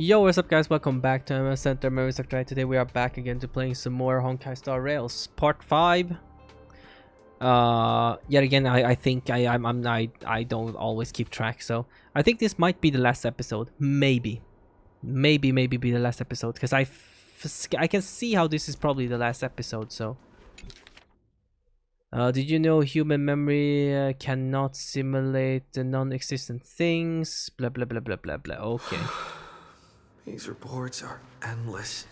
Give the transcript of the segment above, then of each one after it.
Yo, what's up guys, welcome back to AnimeHealthcenter. My name is Dr. Today we are back again to playing some more Honkai Star Rails Part 5. Yet again, I think I don't always keep track, so I think this might be the last episode. Maybe be the last episode, because I can see how this is probably the last episode, so. Did you know human memory cannot simulate the non-existent things? Blah blah blah blah blah blah. Okay. These reports are endless,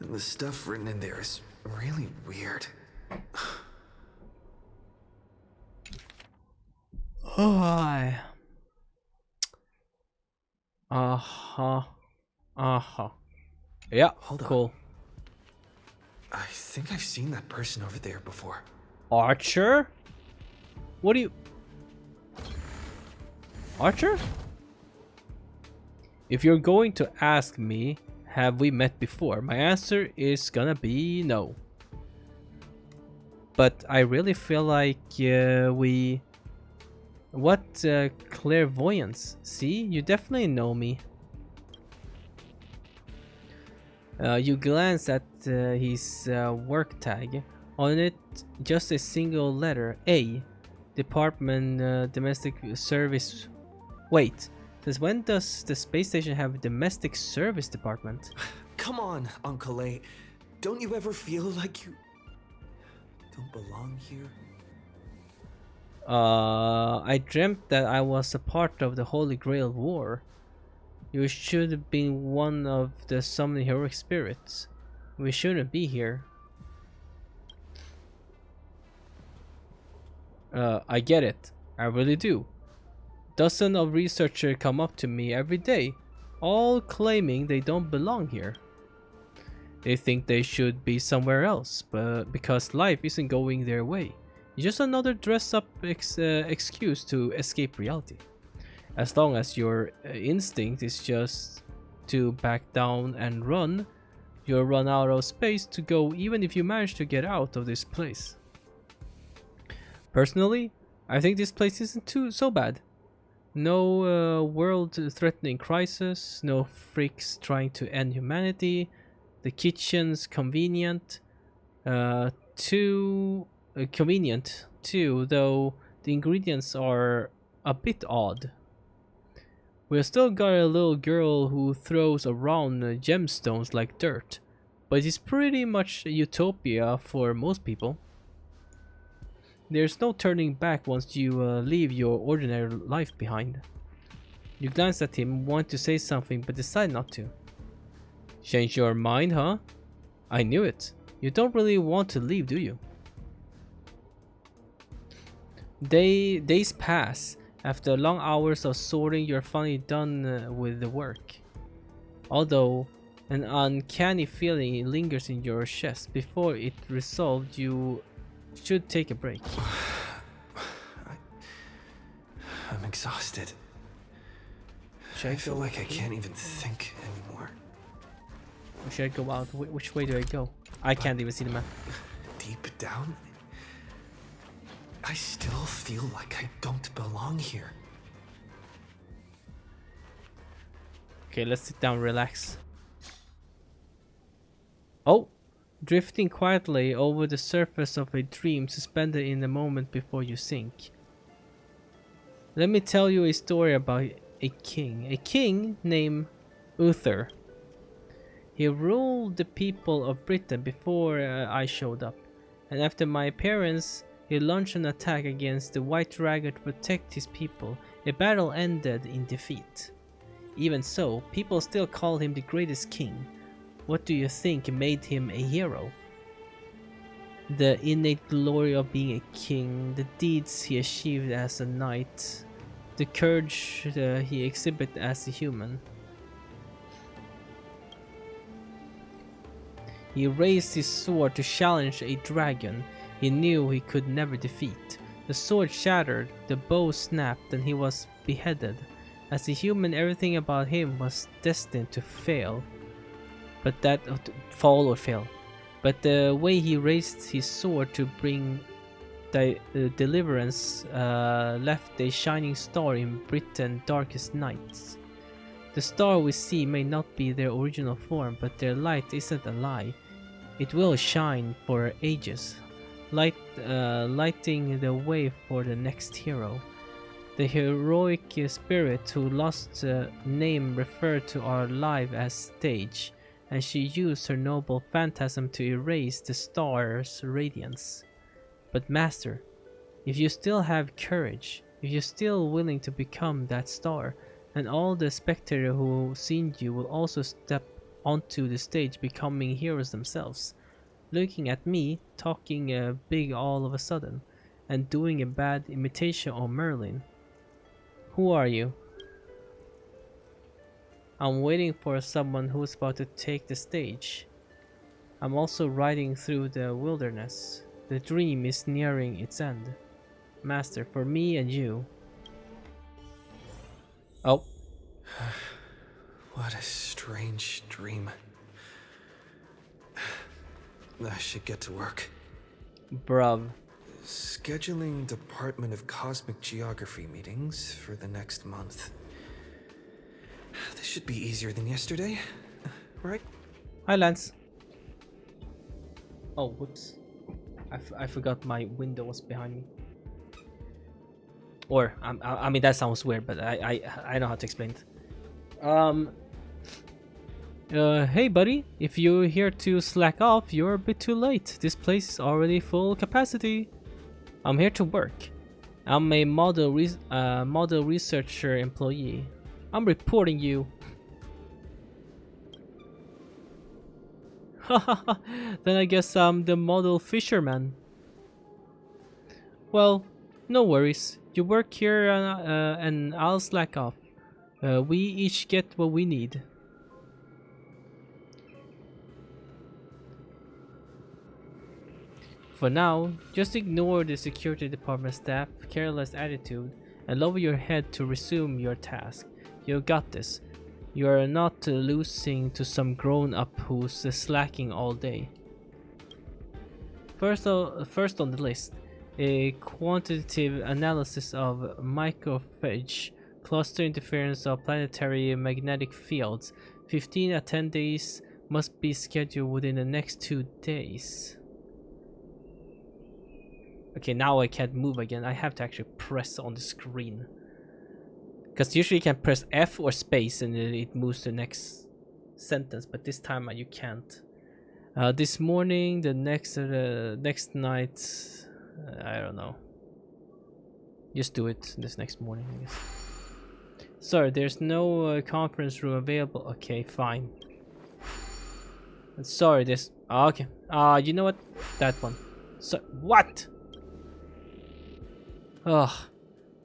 and the stuff written in there is really weird. Oh, yeah, Hold cool. on. I think I've seen that person over there before. Archer? What do you... Archer? If you're going to ask me, have we met before? My answer is gonna be no. But I really feel like we... What clairvoyance? See, you definitely know me. You glance at his work tag. On it, just a single letter, A. Department Domestic Service. Wait. Since when does the space station have a domestic service department? Come on, Uncle A. Don't you ever feel like you don't belong here? I dreamt that I was a part of the Holy Grail War. You should have been one of the summoned heroic spirits. We shouldn't be here. I get it. I really do. Dozens of researchers come up to me every day, all claiming they don't belong here. They think they should be somewhere else, but because life isn't going their way. It's just another dress-up excuse to escape reality. As long as your instinct is just to back down and run, you'll run out of space to go even if you manage to get out of this place. Personally, I think this place isn't so bad. No world-threatening crisis, no freaks trying to end humanity. The kitchen's convenient. Too convenient too, though the ingredients are a bit odd. We've still got a little girl who throws around gemstones like dirt, but it's pretty much a utopia for most people. There's no turning back once you leave your ordinary life behind. You glance at him, want to say something, but decide not to. Change your mind, huh? I knew it. You don't really want to leave, do you? Days pass. After long hours of sorting, you're finally done with the work. Although an uncanny feeling lingers in your chest, before it resolved, you should take a break. I'm exhausted. Should I feel like I can't even think anymore. Should I go out? Which way do I go? I can't even see the map. Deep down, I still feel like I don't belong here. Okay, let's sit down, relax. Oh! Drifting quietly over the surface of a dream, suspended in the moment before you sink. Let me tell you a story about a king named Uther. He ruled the people of Britain before I showed up, and after my appearance, he launched an attack against the White Dragon to protect his people. A battle ended in defeat. Even so, people still call him the greatest king. What do you think made him a hero? The innate glory of being a king, the deeds he achieved as a knight, the courage he exhibited as a human. He raised his sword to challenge a dragon he knew he could never defeat. The sword shattered, the bow snapped, and he was beheaded. As a human, everything about him was destined to fail. But the way he raised his sword to bring deliverance left a shining star in Britain's darkest nights. The star we see may not be their original form, but their light isn't a lie. It will shine for ages, lighting the way for the next hero. The heroic spirit who lost the name referred to our life as stage, and she used her noble phantasm to erase the star's radiance. But Master, if you still have courage, if you're still willing to become that star, and all the spectators who seen you will also step onto the stage becoming heroes themselves, looking at me, talking big all of a sudden, and doing a bad imitation of Merlin. Who are you? I'm waiting for someone who's about to take the stage. I'm also riding through the wilderness. The dream is nearing its end. Master, for me and you. Oh. What a strange dream. I should get to work. Bruv. Scheduling Department of Cosmic Geography meetings for the next month. This should be easier than yesterday, right? Hi, Lance. Oh, whoops. I forgot my window was behind me. Or, I mean, that sounds weird, but I know how to explain it. Hey buddy, if you're here to slack off, you're a bit too late. This place is already full capacity. I'm here to work. I'm a model researcher employee. I'm reporting you. Then I guess I'm the model fisherman. Well, no worries. You work here and I'll slack off. We each get what we need. For now, just ignore the security department staff careless attitude and lower your head to resume your task. You got this. You are not losing to some grown-up who's slacking all day. First on the list, a quantitative analysis of microphage cluster interference of planetary magnetic fields. 15 attendees must be scheduled within the next 2 days. Okay, now I can't move again. I have to actually press on the screen. Because usually you can press F or space and it moves to the next sentence, but this time you can't. This morning, the next night, I don't know. Just do it this next morning, I guess. Sorry, there's no conference room available. Okay, fine. Sorry, this. Okay. You know what? That one. So what? Ugh,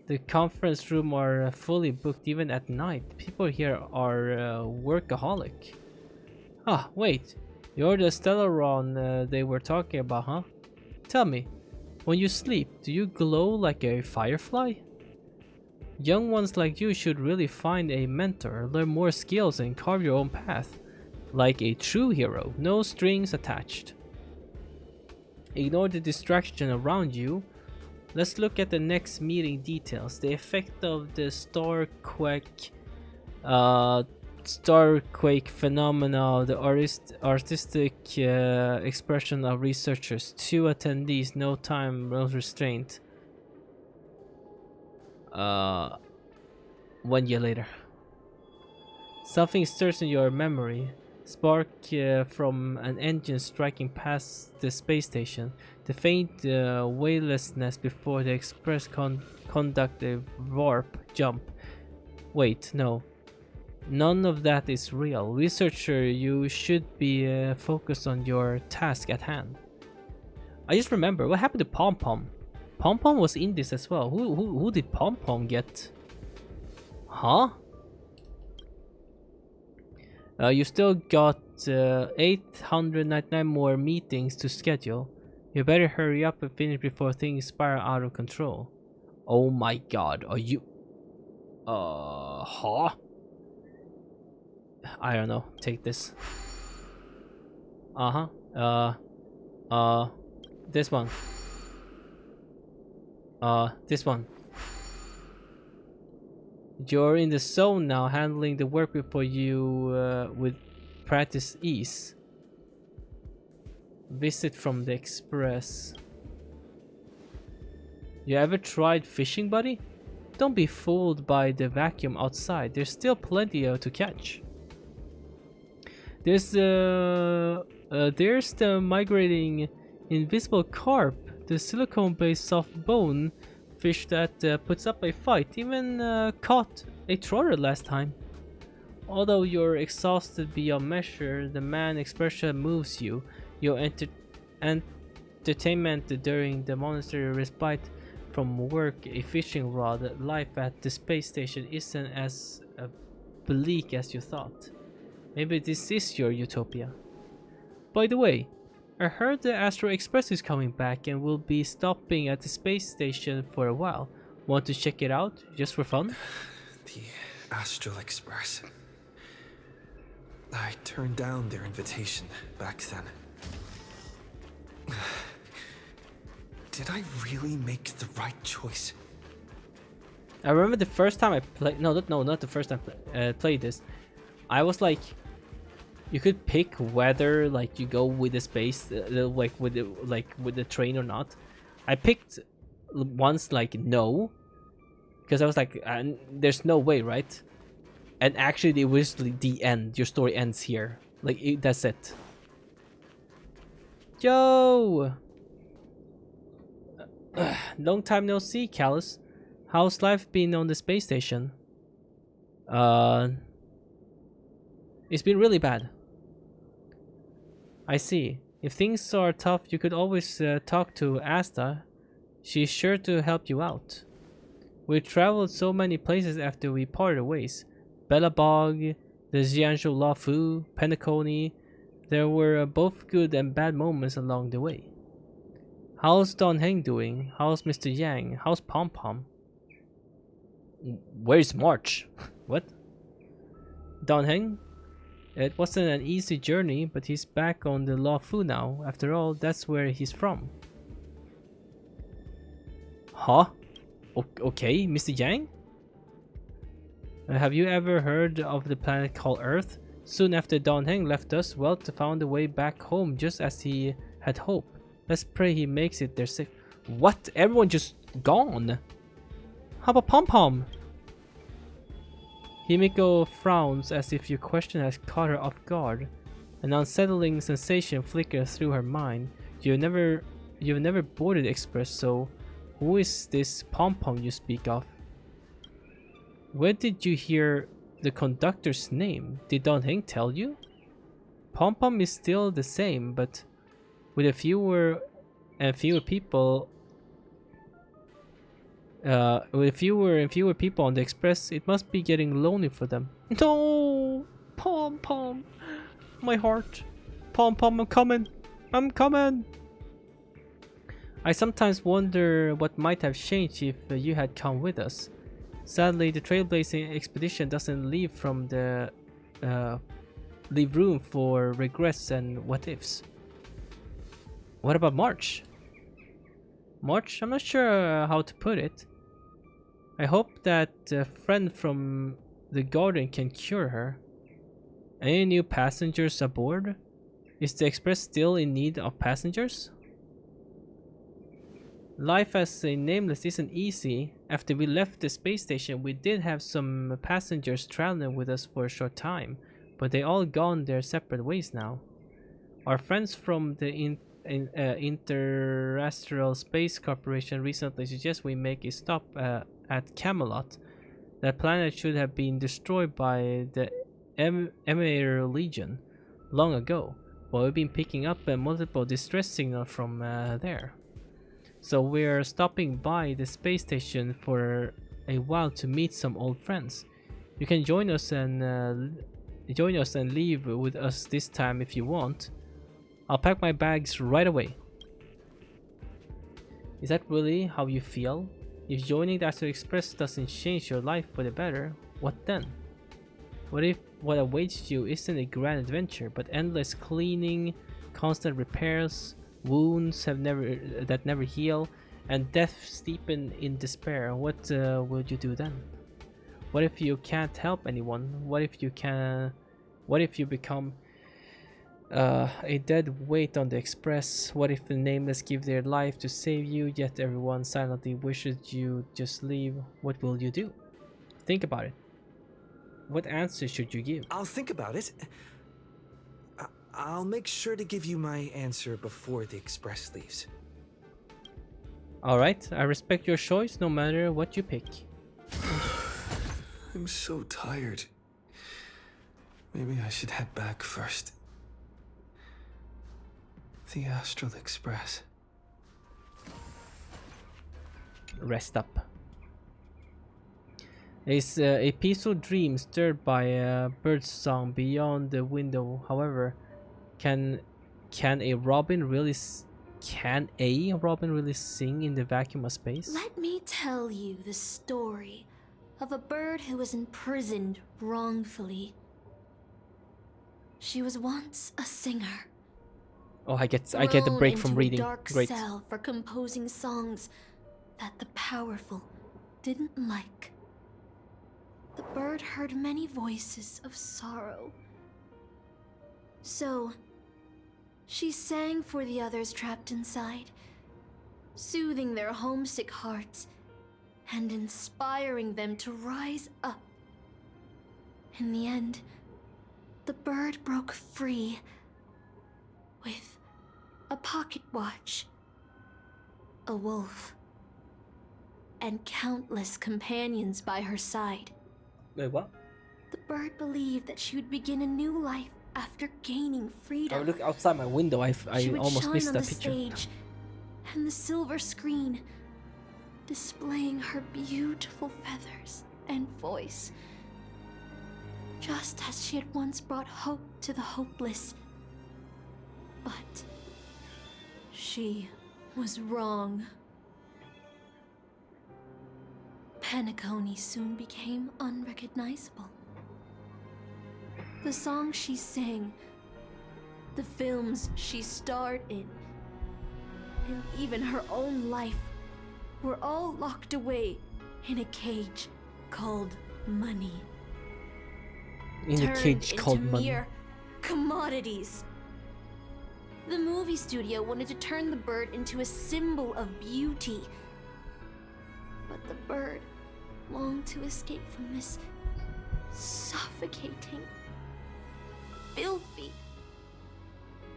the conference room are fully booked even at night. People here are workaholic. Ah, wait, you're the Stellaron they were talking about, huh? Tell me, when you sleep, do you glow like a firefly? Young ones like you should really find a mentor, learn more skills and carve your own path. Like a true hero, no strings attached. Ignore the distraction around you. Let's look at the next meeting details. The effect of the starquake phenomena, the artistic expression of researchers. 2 attendees, no time, no restraint. 1 year later. Something stirs in your memory. Spark from an engine striking past the space station. The faint weightlessness before the express conduct a warp jump. Wait, no. None of that is real. Researcher, you should be focused on your task at hand. I just remember, what happened to Pom Pom? Pom Pom was in this as well. Who did Pom Pom get? Huh? You still got 899 more meetings to schedule. You better hurry up and finish before things spiral out of control. Oh my god, are you... huh? I don't know, take this. This one. This one. You're in the zone now, handling the work before you with practice ease. Visit from the express. You ever tried fishing, buddy? Don't be fooled by the vacuum outside. There's still plenty to catch. There's the migrating invisible carp, the silicone-based soft bone fish that puts up a fight. Even caught a trotter last time. Although you're exhausted beyond measure, the man expression moves you. Your entertainment during the momentary respite from work, a fishing rod. Life at the space station isn't as bleak as you thought. Maybe this is your utopia. By the way, I heard the Astro Express is coming back and will be stopping at the space station for a while. Want to check it out, just for fun? The Astral Express. I turned down their invitation back then. Did I really make the right choice? I remember the first time I played. No, not the first time I played this. I was like, you could pick whether like you go with the space, like with the train or not. I picked once like no, because I was like, there's no way, right? And actually, it was the end. Your story ends here. Like that's it. Yo. Long time no see, Callus. How's life been on the space station? It's been really bad. I see. If things are tough, you could always talk to Asta. She's sure to help you out. We traveled so many places after we parted ways. Bellabog, the Jianzhou Lafu, Penacony. There were both good and bad moments along the way. How's Don Heng doing? How's Mr. Yang? How's Pom Pom? Where's March? What? Don Heng? It wasn't an easy journey, but he's back on the Lafu now. After all, that's where he's from. Huh? Okay, Mr. Yang? Have you ever heard of the planet called Earth? Soon after Don Heng left us, Welt found a way back home just as he had hoped. Let's pray he makes it there safe. What? Everyone just gone? How about Pom Pom? Himiko frowns as if your question has caught her off guard. An unsettling sensation flickers through her mind. You've never boarded Express, so who is this Pom Pom you speak of? Where did you hear the conductor's name? Did Don Heng tell you? Pom Pom is still the same, but with fewer people on the express, it must be getting lonely for them. No, Pom Pom, my heart. Pom Pom, I'm coming. I sometimes wonder what might have changed if you had come with us. Sadly, the trailblazing expedition doesn't leave room for regrets and what ifs. What about March? March? I'm not sure how to put it. I hope that a friend from the garden can cure her. Any new passengers aboard? Is the express still in need of passengers? Life as a nameless isn't easy. After we left the space station, we did have some passengers traveling with us for a short time, but they all gone their separate ways now. Our friends from the Interstellar Space Corporation recently suggest we make a stop at Camelot. That planet should have been destroyed by the Emir Legion long ago, but we've been picking up multiple distress signals from there. So we're stopping by the space station for a while to meet some old friends. You can join us and leave with us this time if you want. I'll pack my bags right away. Is that really how you feel? If joining the Astro Express doesn't change your life for the better, what then? What if what awaits you isn't a grand adventure, but endless cleaning, constant repairs, wounds that never heal, and death steepen in despair? What will you do then? What if you can't help anyone? What if you can? What if you become a dead weight on the express? What if the nameless give their life to save you, yet everyone silently wishes you just leave? What will you do? Think about it. What answer should you give? I'll think about it. I'll make sure to give you my answer before the express leaves. Alright, I respect your choice no matter what you pick. I'm so tired. Maybe I should head back first. The Astral Express. Rest up. Is a peaceful dream stirred by a bird's song beyond the window. However, can a robin really sing in the vacuum of space? Let me tell you the story of a bird who was imprisoned wrongfully. She was once a singer. Oh, I get the break from reading. A dark Great. cell for composing songs that the powerful didn't like. The bird heard many voices of sorrow. So, she sang for the others trapped inside, soothing their homesick hearts and inspiring them to rise up. In the end, the bird broke free with a pocket watch, a wolf, and countless companions by her side. Wait, what? The bird believed that she would begin a new life after gaining freedom. I look outside my window. I She would almost shine missed on that the picture. stage and the silver screen, displaying her beautiful feathers and voice. Just as she had once brought hope to the hopeless. But she was wrong. Penacony soon became unrecognizable. The songs she sang, the films she starred in, and even her own life were all locked away in a cage called money. In a cage Turned called into money. mere commodities. The movie studio wanted to turn the bird into a symbol of beauty. But the bird longed to escape from this suffocating, filthy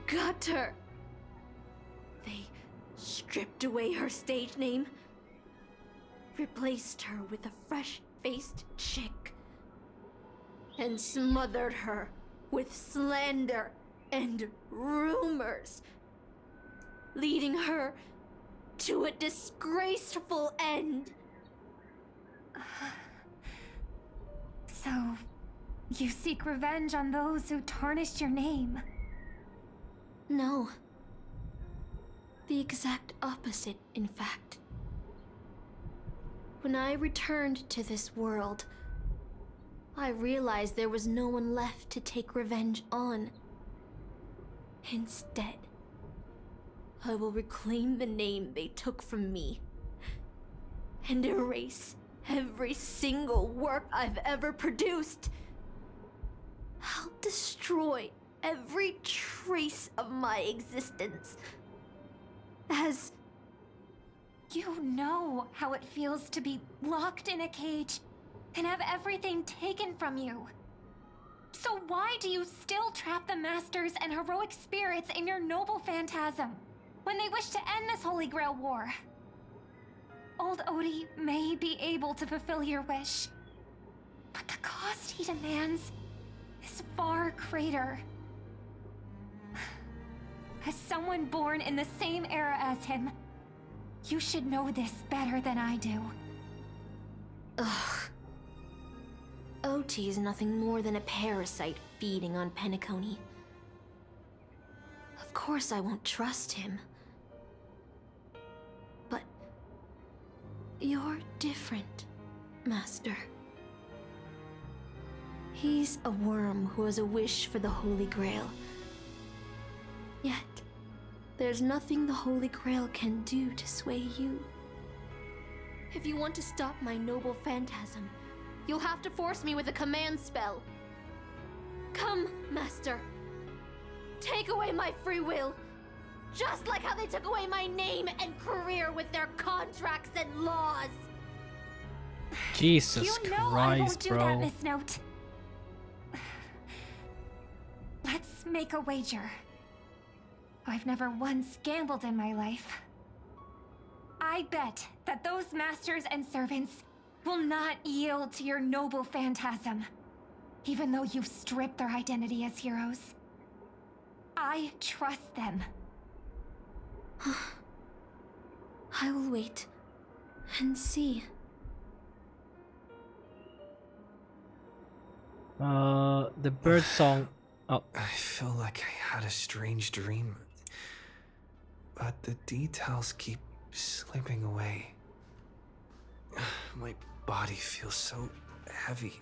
gutter. They stripped away her stage name, replaced her with a fresh-faced chick, and smothered her with slander and rumors, leading her to a disgraceful end. So, you seek revenge on those who tarnished your name? No. The exact opposite, in fact. When I returned to this world, I realized there was no one left to take revenge on. Instead, I will reclaim the name they took from me and erase every single work I've ever produced. I'll destroy every trace of my existence. As You know how it feels to be locked in a cage and have everything taken from you. So why do you still trap the masters and heroic spirits in your noble phantasm when they wish to end this Holy Grail war? Old Odie may be able to fulfill your wish, but the cost he demands is far greater. As someone born in the same era as him, you should know this better than I do. ugh. OT is nothing more than a parasite feeding on Penacony. Of course I won't trust him. But you're different, Master. He's a worm who has a wish for the Holy Grail. Yet, there's nothing the Holy Grail can do to sway you. If you want to stop my noble phantasm You'll have to force me with a command spell. Come, Master. Take away my free will. Just like how they took away my name and career with their contracts and laws. Jesus You know I won't Christ, do bro. that, Miss Note. Let's make a wager. I've never once gambled in my life. I bet that those masters and servants will not yield to your noble phantasm, even though you've stripped their identity as heroes. I trust them. I will wait and see. The bird song. Oh, I feel like I had a strange dream, but the details keep slipping away. My body feels so heavy.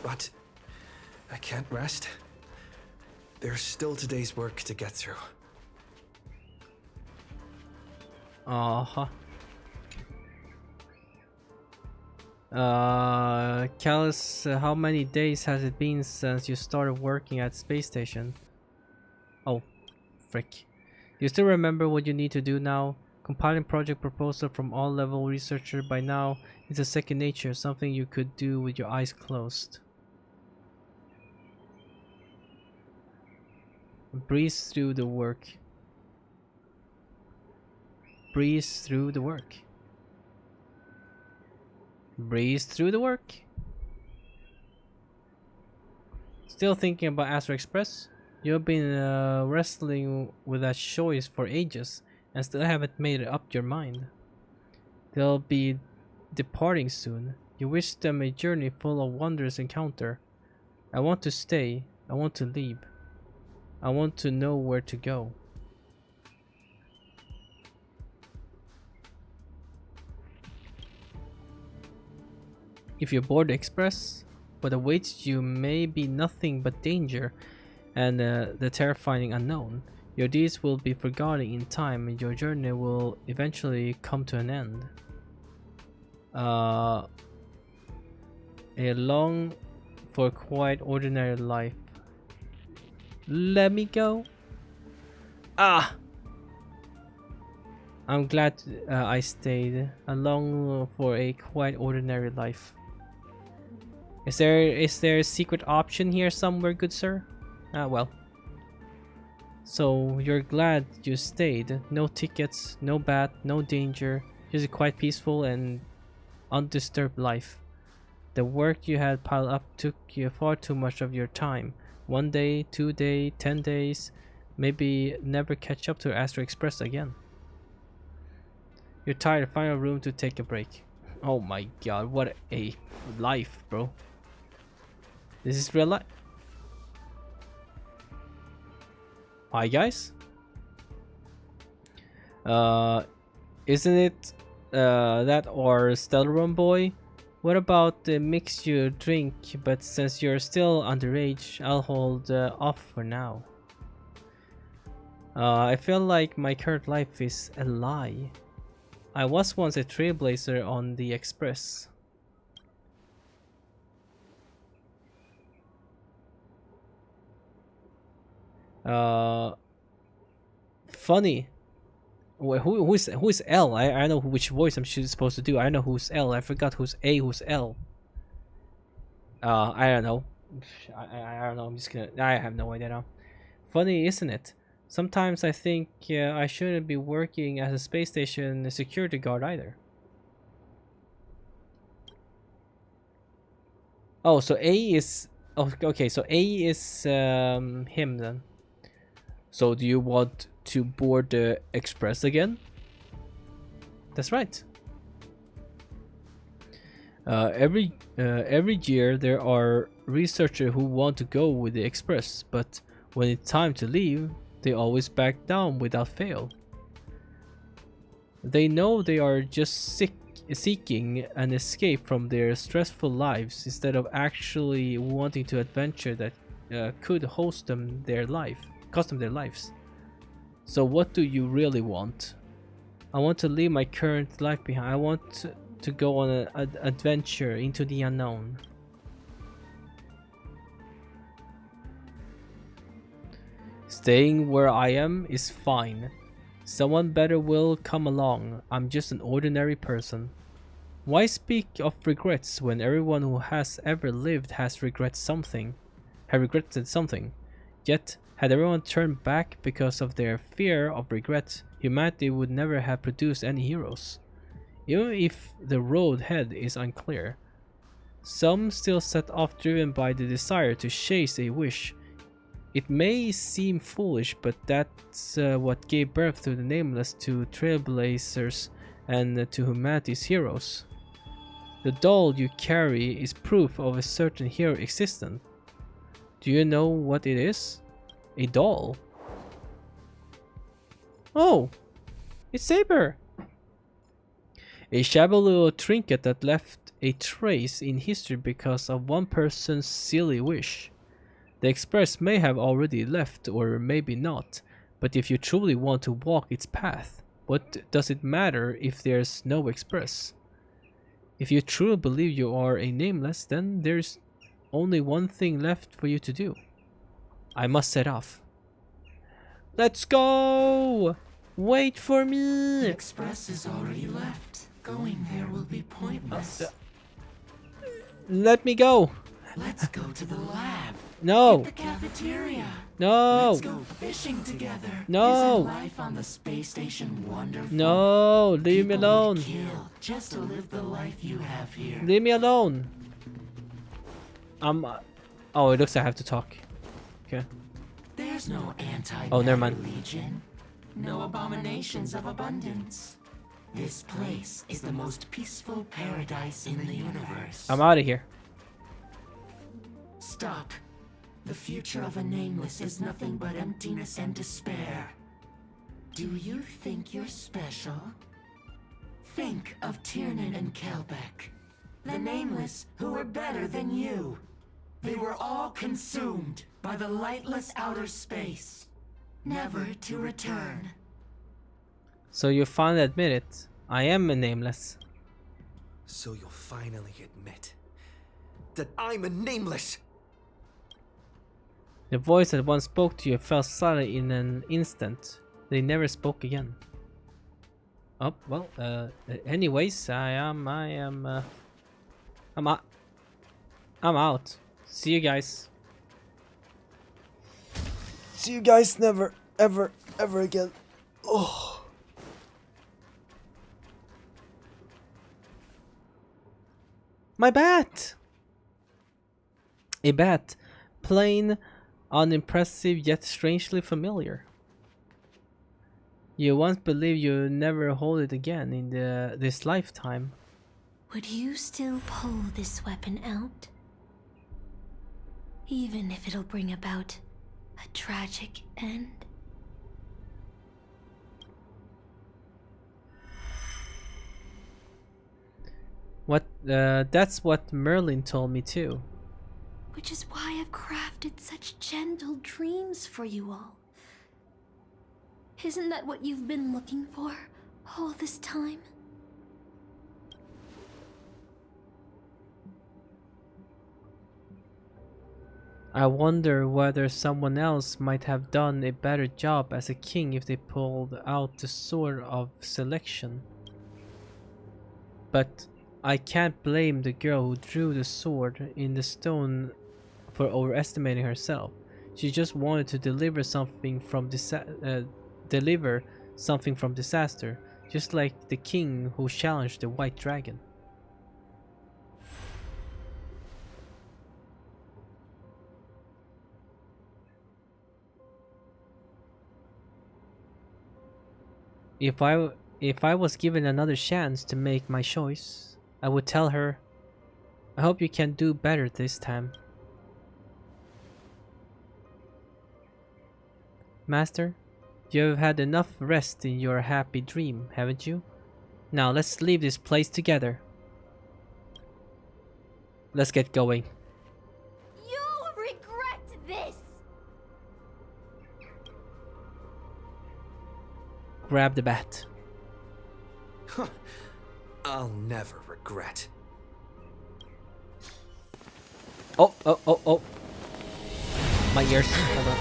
But I can't rest. There's still today's work to get through. uh-huh. Callus, how many days has it been since you started working at space station? Oh, frick. Do you still remember what you need to do now? Compiling project proposal from all level researcher by now is a second nature, something you could do with your eyes closed. Breeze through the work. Breeze through the work. Breeze through the work. Still thinking about Astro Express? You've been wrestling with that choice for ages and still haven't made up your mind. They'll be departing soon. You wish them a journey full of wondrous encounter. I want to stay. I want to leave. I want to know where to go. If you board the express, what awaits you may be nothing but danger and the terrifying unknown. Your deeds will be forgotten in time and your journey will eventually come to an end. A long for quite ordinary life. Let me go. Ah! I'm glad I stayed. Along for a quite ordinary life. Is there a secret option here somewhere, good sir? Ah, well. So you're glad you stayed. No tickets, no bat, no danger. Just a quite peaceful and undisturbed life. The work you had piled up took you far too much of your time. 1 day, 2 days, 10 days. Maybe never catch up to Astro Express again. You're tired, find a room to take a break. Oh my god, what a life, bro. This is real life. Hi guys. Isn't it that or Stellaron boy? What about the mix you drink, but since you're still underage, I'll hold off for now. I feel like my current life is a lie. I was once a trailblazer on the Express. Funny. Wait, who's L? I know which voice I'm supposed to do. I know who's L. I forgot who's A, who's L. I don't know. I don't know. I'm just gonna. I have no idea now. Funny, isn't it? Sometimes I think I shouldn't be working as a space station security guard either. Oh, so A is. Oh, okay. So A is him then. So do you want to board the Express again? That's right. Every year there are researchers who want to go with the Express, but when it's time to leave, they always back down without fail. They know they are just seeking an escape from their stressful lives instead of actually wanting to adventure that could cost them their lives. So what do you really want? I want to leave my current life behind. I want to go on an adventure into the unknown. Staying where I am is fine. Someone better will come along. I'm just an ordinary person. Why speak of regrets when everyone who has ever lived has regretted something? Yet, had everyone turned back because of their fear of regret, humanity would never have produced any heroes. Even if the road ahead is unclear, some still set off driven by the desire to chase a wish. It may seem foolish, but that's what gave birth to the Nameless, to trailblazers, and to humanity's heroes. The doll you carry is proof of a certain hero existence. Do you know what it is? A doll. Oh, it's Saber! A shabby little trinket that left a trace in history because of one person's silly wish. The express may have already left, or maybe not, but if you truly want to walk its path, what does it matter if there's no express? If you truly believe you are a Nameless, then there's only one thing left for you to do. I must set off. Let's go! Wait for me! The express is already left. Going there will be pointless. Let me go! Let's go to the lab. No! The cafeteria. No! Let's go fishing together. No! Isn't life on the space station wonderful? No! Leave me People alone! would kill just to live the life you have here. Leave me alone! Oh, it looks like I have to talk. Okay. There's no anti Oh, never mind. Legion. No abominations of abundance. This place is the most peaceful paradise in the universe. I'm out of here. Stop. The future of a Nameless is nothing but emptiness and despair. Do you think you're special? Think of Tiernan and Kelbeck, the Nameless who were better than you. They were all consumed by the lightless outer space, never to return. So you finally admit it. I am a Nameless. So you'll finally admit that I'm a Nameless! The voice that once spoke to you fell silent in an instant. They never spoke again. Oh, well, anyways, I'm out. See you guys. See you guys never, ever, ever again. Oh. My bat! A bat. Plain, unimpressive, yet strangely familiar. You once believed you'd never hold it again in this lifetime. Would you still pull this weapon out? Even if it'll bring about a tragic end? That's what Merlin told me too. Which is why I've crafted such gentle dreams for you all. Isn't that what you've been looking for all this time? I wonder whether someone else might have done a better job as a king if they pulled out the sword of selection. But I can't blame the girl who drew the sword in the stone for overestimating herself. She just wanted to deliver something from disaster, just like the king who challenged the white dragon. If I was given another chance to make my choice, I would tell her, I hope you can do better this time. Master, you have had enough rest in your happy dream, haven't you? Now let's leave this place together. Let's get going. You'll regret this! Grab the bat. I'll never regret. Oh, oh, oh, oh. My ears. Hold on.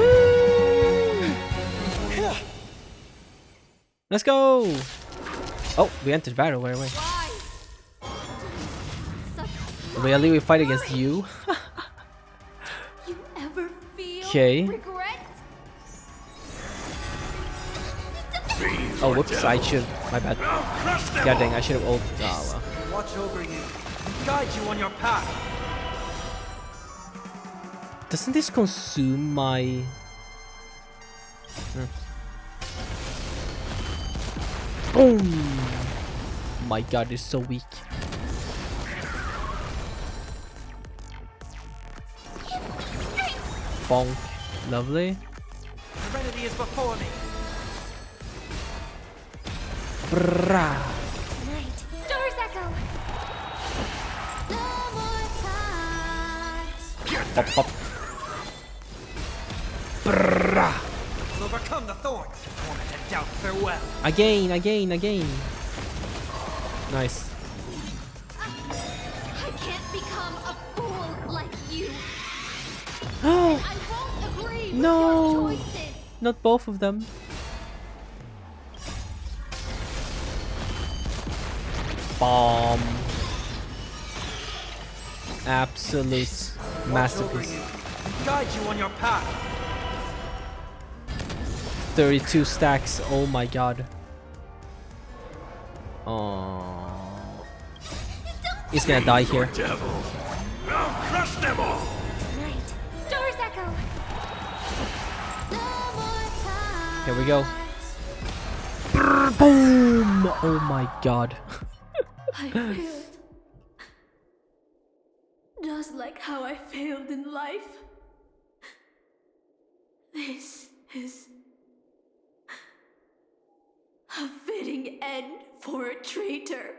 Woo! Let's go! Oh, we entered battle. Wait, wait. Really? We fight against you? You ever feel Okay. regret? Oh, whoops. I should. My bad. God dang, I should have ult. Oh, well. Watch over you and guide you on your path. Doesn't this consume my... Boom! My god, it's so weak. Bonk. Lovely. Serenity is before me. Brrrah. Night. Stars echo. No more time. Pop, pop. Brrrah. We'll overcome the thorns. Torment and doubt, farewell. Again, again, again. Nice. I can't become a fool like you. Oh, I won't agree with No. your choices. not both of them. Bomb. Absolute Watch over masterpiece. you and guide you on your path. 32 stacks. Oh my god. Oh. He's gonna die here. Devil. I'll crush them all. Night. Stars echo. No more time. Here we go. Boom! Oh my god. I failed. Just like how I failed in life. This is a fitting end for a traitor.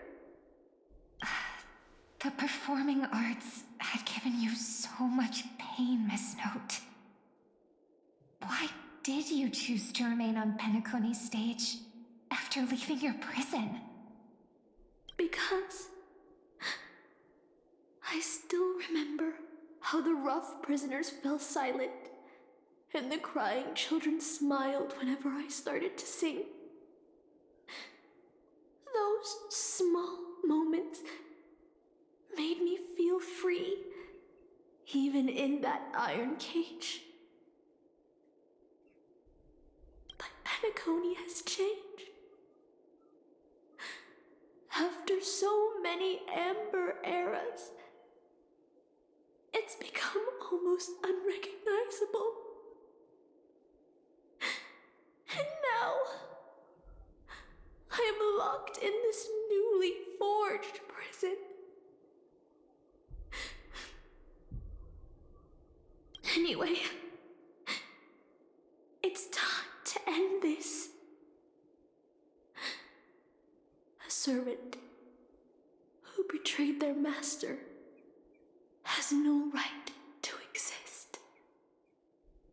The performing arts had given you so much pain, Miss Note. Why did you choose to remain on Penacony's stage after leaving your prison? Because I still remember how the rough prisoners fell silent and the crying children smiled whenever I started to sing. Those small moments made me feel free, even in that iron cage. But Penacony has changed. After so many Amber eras, it's become almost unrecognizable. And now, I am locked in this newly forged prison. Anyway, it's time to end this. A servant who betrayed their master has no right to exist.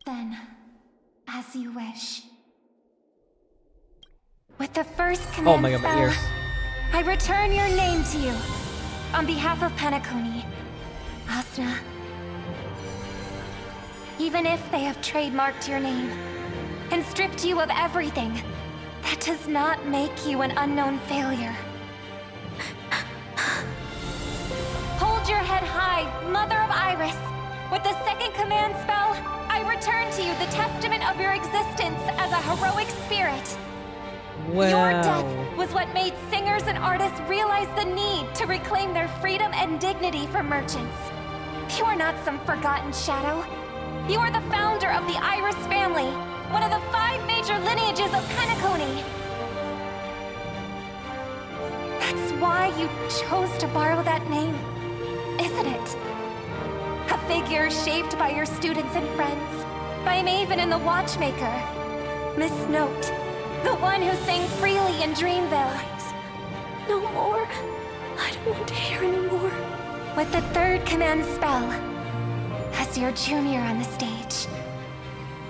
Then, as you wish. With the first command Oh my god, my spell, ears. I return your name to you. On behalf of Penacony, Asuna. Even if they have trademarked your name and stripped you of everything, that does not make you an unknown failure. Hold your head high, Mother of Iris. With the second command spell, I return to you the testament of your existence as a heroic spirit. Your death Wow. was what made singers and artists realize the need to reclaim their freedom and dignity for merchants. You are not some forgotten shadow. You are the founder of the Iris family, one of the 5 major lineages of Penacony. That's why you chose to borrow that name, isn't it? A figure shaped by your students and friends, by Maven and the Watchmaker, Miss Note, the one who sang freely in Dreamville. No more. I don't want to hear anymore. with the third command spell, as your junior on the stage,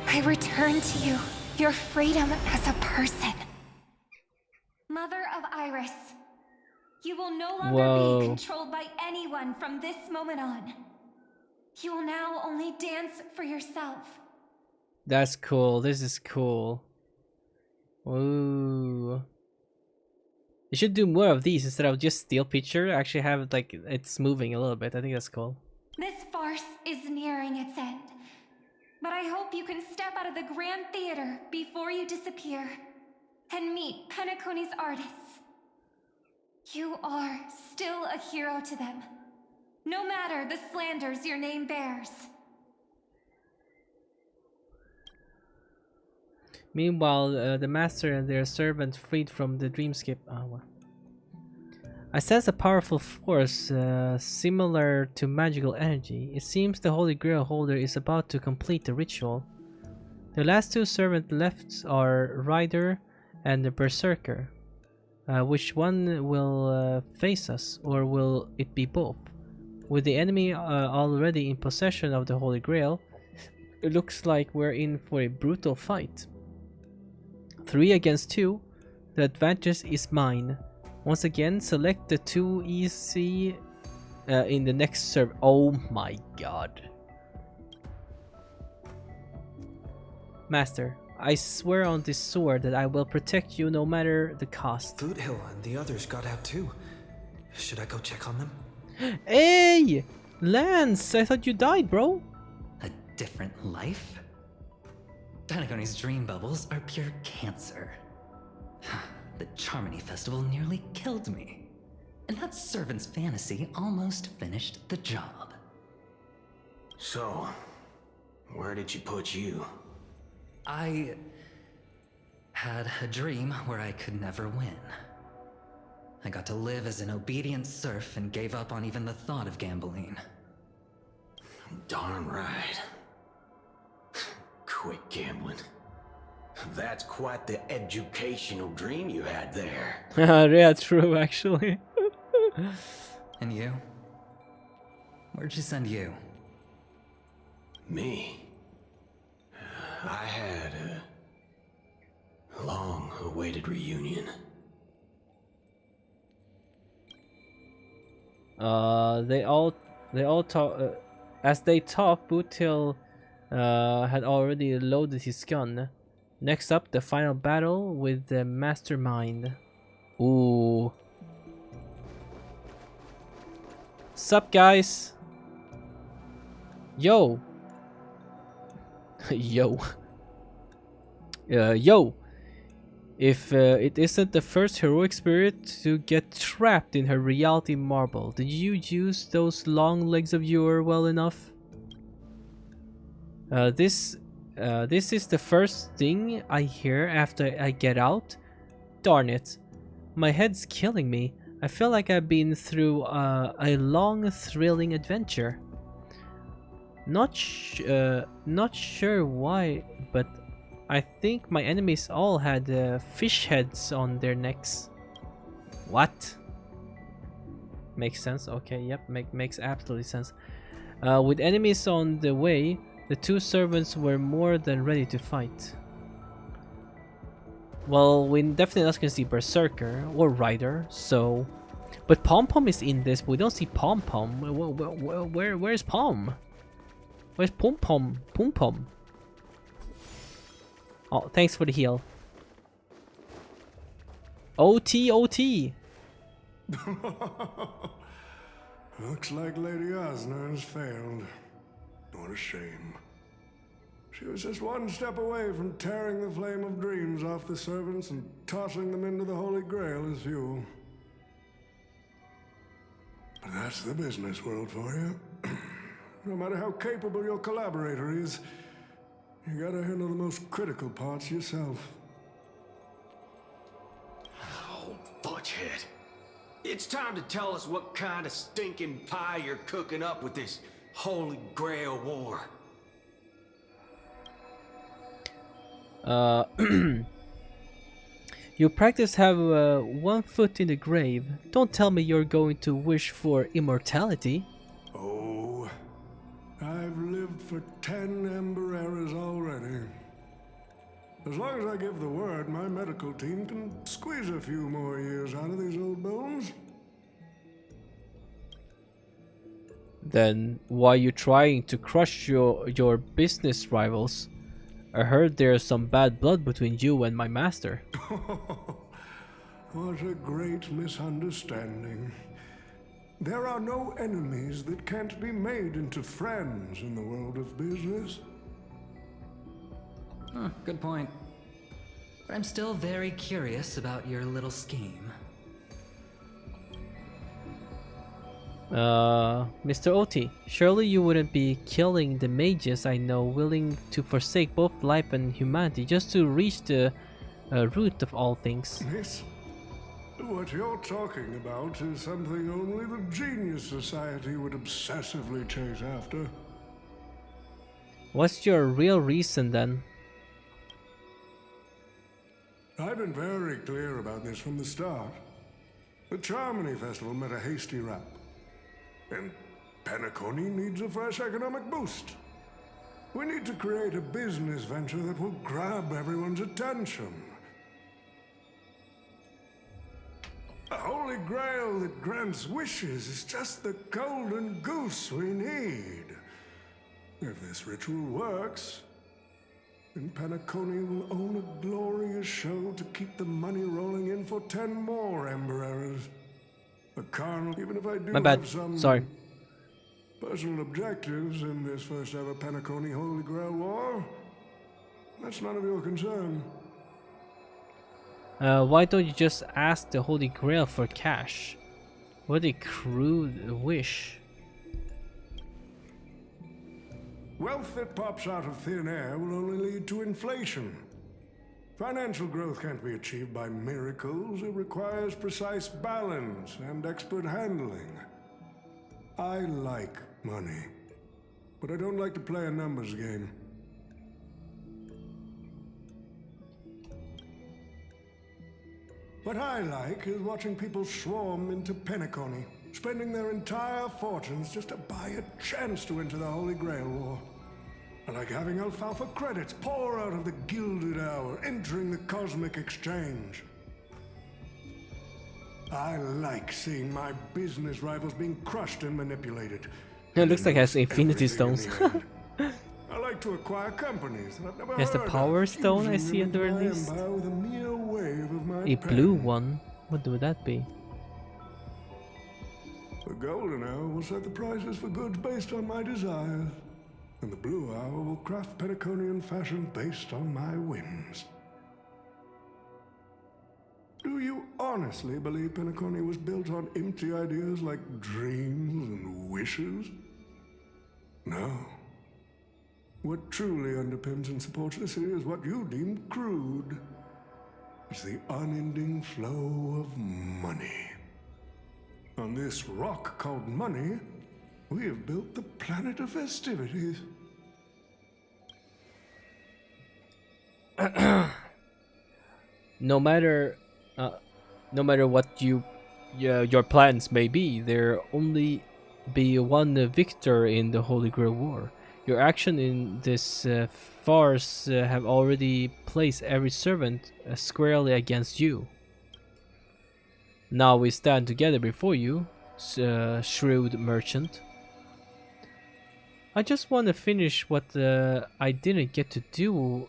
I return to you your freedom as a person. Mother of Iris, you will no longer be controlled by anyone from this moment on. You will now only dance for yourself. That's cool. This is cool. Ooh. You should do more of these instead of just still picture. Actually have it like it's moving a little bit. I think that's cool. This farce is nearing its end. But I hope you can step out of the Grand Theater before you disappear and meet Penacony's artists. You are still a hero to them, no matter the slanders your name bears. Meanwhile, the master and their servant freed from the dreamscape. I sense a powerful force similar to magical energy. It seems the Holy Grail holder is about to complete the ritual. The last two servants left are Rider and the Berserker. Which one will face us, or will it be both? With the enemy already in possession of the Holy Grail, it looks like we're in for a brutal fight. 3 against 2, the advantage is mine. Once again, select the 2 EC in the next serve. Oh my god. Master, I swear on this sword that I will protect you no matter the cost. Foothill and the others got out too. Should I go check on them? Hey! Lance, I thought you died, bro. A different life? Penacony's dream bubbles are pure cancer. The Charmony Festival nearly killed me. And that servant's fantasy almost finished the job. So, where did she put you? I had a dream where I could never win. I got to live as an obedient serf and gave up on even the thought of gambling. Darn right. Quit gambling. That's quite the educational dream you had there. Yeah, true, actually. And you? Where'd she send you? Me? I had a long-awaited reunion. They all talk. As they talk, Bootil had already loaded his gun. Next up, the final battle with the mastermind. Ooh. Sup, guys? Yo. Yo. Yo. If it isn't the first heroic spirit to get trapped in her reality marble, did you use those long legs of yours well enough? This is the first thing I hear after I get out. Darn it. My head's killing me. I feel like I've been through a long, thrilling adventure. Not sure why, but I think my enemies all had fish heads on their necks. What? Makes sense. Okay, yep, makes absolutely sense. With enemies on the way, the 2 servants were more than ready to fight. Well, we're definitely not gonna see Berserker or Rider, so... But Pom Pom is in this, but we don't see Pom Pom. Where's Pom? Where's Pom Pom? Pom Pom? Oh, thanks for the heal. OT, OT! Looks like Lady Osner has failed. What a shame. She was just one step away from tearing the flame of dreams off the servants and tossing them into the Holy Grail as fuel. But that's the business world for you. No matter how capable your collaborator is, you gotta handle the most critical parts yourself. Oh, butchhead. It's time to tell us what kind of stinking pie you're cooking up with this Holy Grail war. You practice have 1 foot in the grave. Don't tell me you're going to wish for immortality. Oh, I've lived for 10 Ember Eras already. As long as I give the word, my medical team can squeeze a few more years out of these old bones. Then why you trying to crush your business rivals? I heard there's some bad blood between you and my master. What a great misunderstanding. There are no enemies that can't be made into friends in the world of business. Good point. But I'm still very curious about your little scheme. Mr. Oti, surely you wouldn't be killing the mages I know, willing to forsake both life and humanity just to reach the root of all things. Miss, what you're talking about is something only the Genius Society would obsessively chase after. What's your real reason then? I've been very clear about this from the start. The Charmony Festival met a hasty rap. And Penacony needs a fresh economic boost. We need to create a business venture that will grab everyone's attention. A holy grail that grants wishes is just the golden goose we need. If this ritual works, then Penacony will own a glorious show to keep the money rolling in for 10 more Ember Eras. A carnal, even if I do My bad. have some Sorry. personal objectives in this first ever Penacony Holy Grail War, that's none of your concern. Why don't you just ask the Holy Grail for cash? What a crude wish. Wealth that pops out of thin air will only lead to inflation. Financial growth can't be achieved by miracles. It requires precise balance and expert handling. I like money, but I don't like to play a numbers game. What I like is watching people swarm into Penacony, spending their entire fortunes just to buy a chance to enter the Holy Grail War. I like having alfalfa credits pour out of the Gilded Hour, entering the Cosmic Exchange. I like seeing my business rivals being crushed and manipulated. It looks like it has Lose infinity everything in stones. the end. I like to acquire companies that I've never There's the heard of, power stone I fusing see them at the into my release. empire with a mere wave of my A blue pen. one? What would that be? The golden hour will set the prices for goods based on my desires, and the blue hour will craft Penaconian fashion based on my whims. Do you honestly believe Penacony was built on empty ideas like dreams and wishes? No. What truly underpins and supports the city is what you deem crude. It's the unending flow of money. On this rock called money, we have built the planet of festivities. No matter what your plans may be, there only be one victor in the Holy Grail War. Your action in this farce have already placed every servant squarely against you. Now we stand together before you, shrewd merchant. I just want to finish what I didn't get to do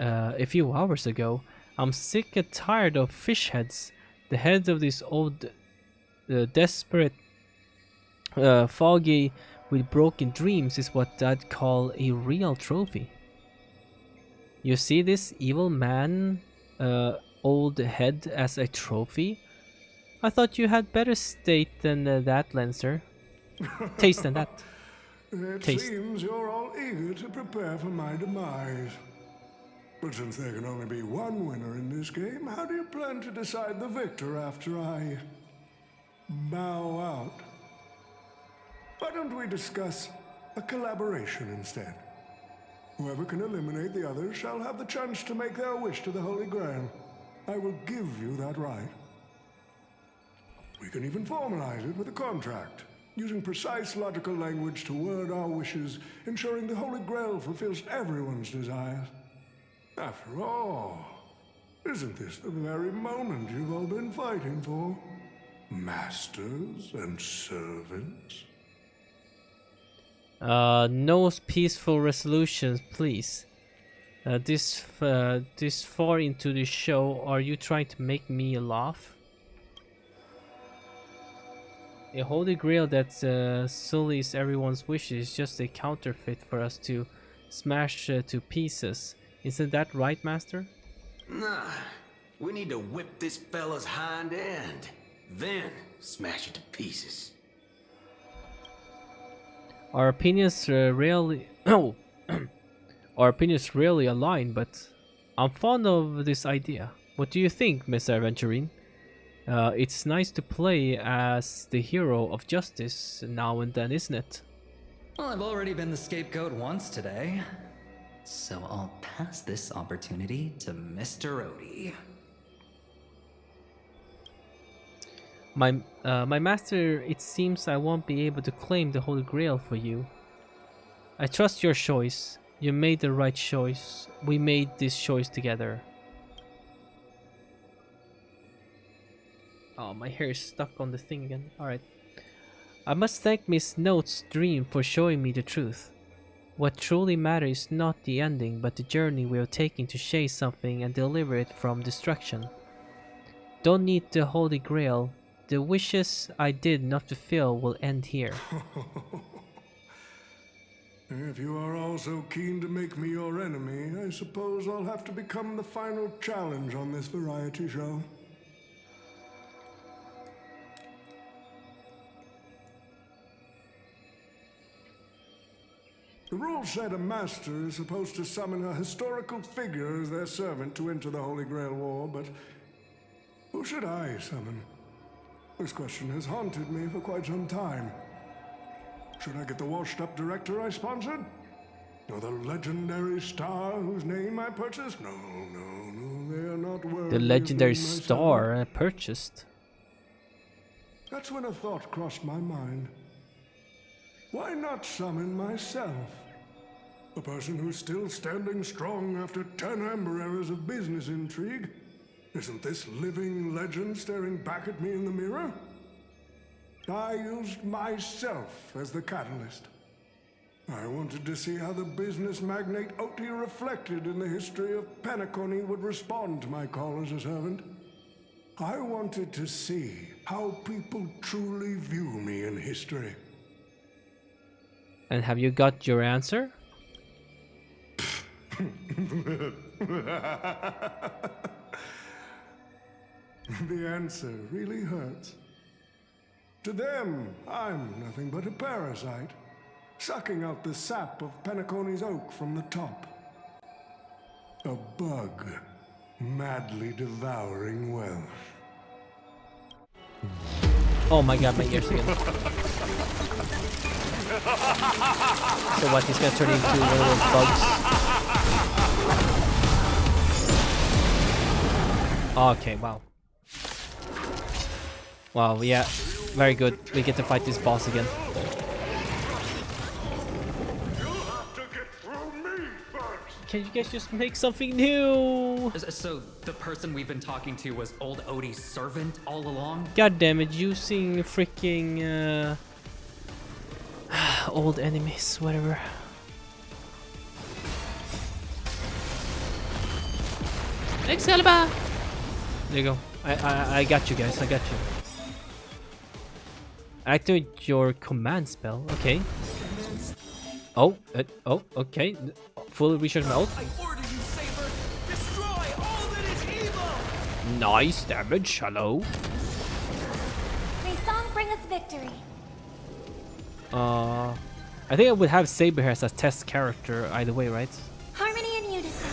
a few hours ago. I'm sick and tired of fish heads. The heads of these old, desperate, foggy with broken dreams is what I'd call a real trophy. You see this evil man, old head as a trophy? I thought you had better state than that, Lancer. Taste than that. It Taste. seems you're all eager to prepare for my demise. But since there can only be one winner in this game, how do you plan to decide the victor after I bow out? Why don't we discuss a collaboration instead? Whoever can eliminate the others shall have the chance to make their wish to the Holy Grail. I will give you that right. We can even formalize it with a contract, using precise logical language to word our wishes, ensuring the Holy Grail fulfills everyone's desires. After all, isn't this the very moment you've all been fighting for? Masters and servants? No peaceful resolutions, please. This far into the show, are you trying to make me laugh? A holy grail that sullies everyone's wishes is just a counterfeit for us to smash to pieces. Isn't that right, Master? Nah, we need to whip this fella's hind end, then smash it to pieces. Our opinions rarely our opinions rarely align, but I'm fond of this idea. What do you think, Mr. Aventurine? It's nice to play as the hero of justice now and then, isn't it? Well, I've already been the scapegoat once today, so I'll pass this opportunity to Mr. Odie. My master, it seems I won't be able to claim the Holy Grail for you. I trust your choice. You made the right choice. We made this choice together. Oh, my hair is stuck on the thing again. Alright. I must thank Miss Note's dream for showing me the truth. What truly matters is not the ending, but the journey we are taking to chase something and deliver it from destruction. Don't need the Holy Grail. The wishes I did not fulfill will end here. If you are all so keen to make me your enemy, I suppose I'll have to become the final challenge on this variety show. The rules said a master is supposed to summon a historical figure as their servant to enter the Holy Grail War, but who should I summon? This question has haunted me for quite some time. Should I get the washed-up director I sponsored? Or the legendary star whose name I purchased? No, they are not worthy. The legendary star I purchased. That's when a thought crossed my mind. Why not summon myself? A person who's still standing strong after 10 amber eras of business intrigue. Isn't this living legend staring back at me in the mirror? I used myself as the catalyst. I wanted to see how the business magnate Oti reflected in the history of Penacony would respond to my call as a servant. I wanted to see how people truly view me in history. And have you got your answer? The answer really hurts. To them, I'm nothing but a parasite, sucking out the sap of Penacony's oak from the top. A bug, madly devouring wealth. Oh my god, my ears again. So what, he's gonna turn into one of those bugs? Okay, wow. Wow, yeah, very good. We get to fight this boss again. Can you guys just make something new? So the person we've been talking to was old Odie's servant all along? God damn it, using freaking old enemies, whatever. Excalibur! There you go. I got you guys, I got you. Activate your command spell, okay. Oh, okay. Fully recharge my ult. I order you, Saber! Destroy all that is evil! Nice damage, hello. May song bring us victory. I think I would have Saber here as a test character either way, right? Harmony and unison.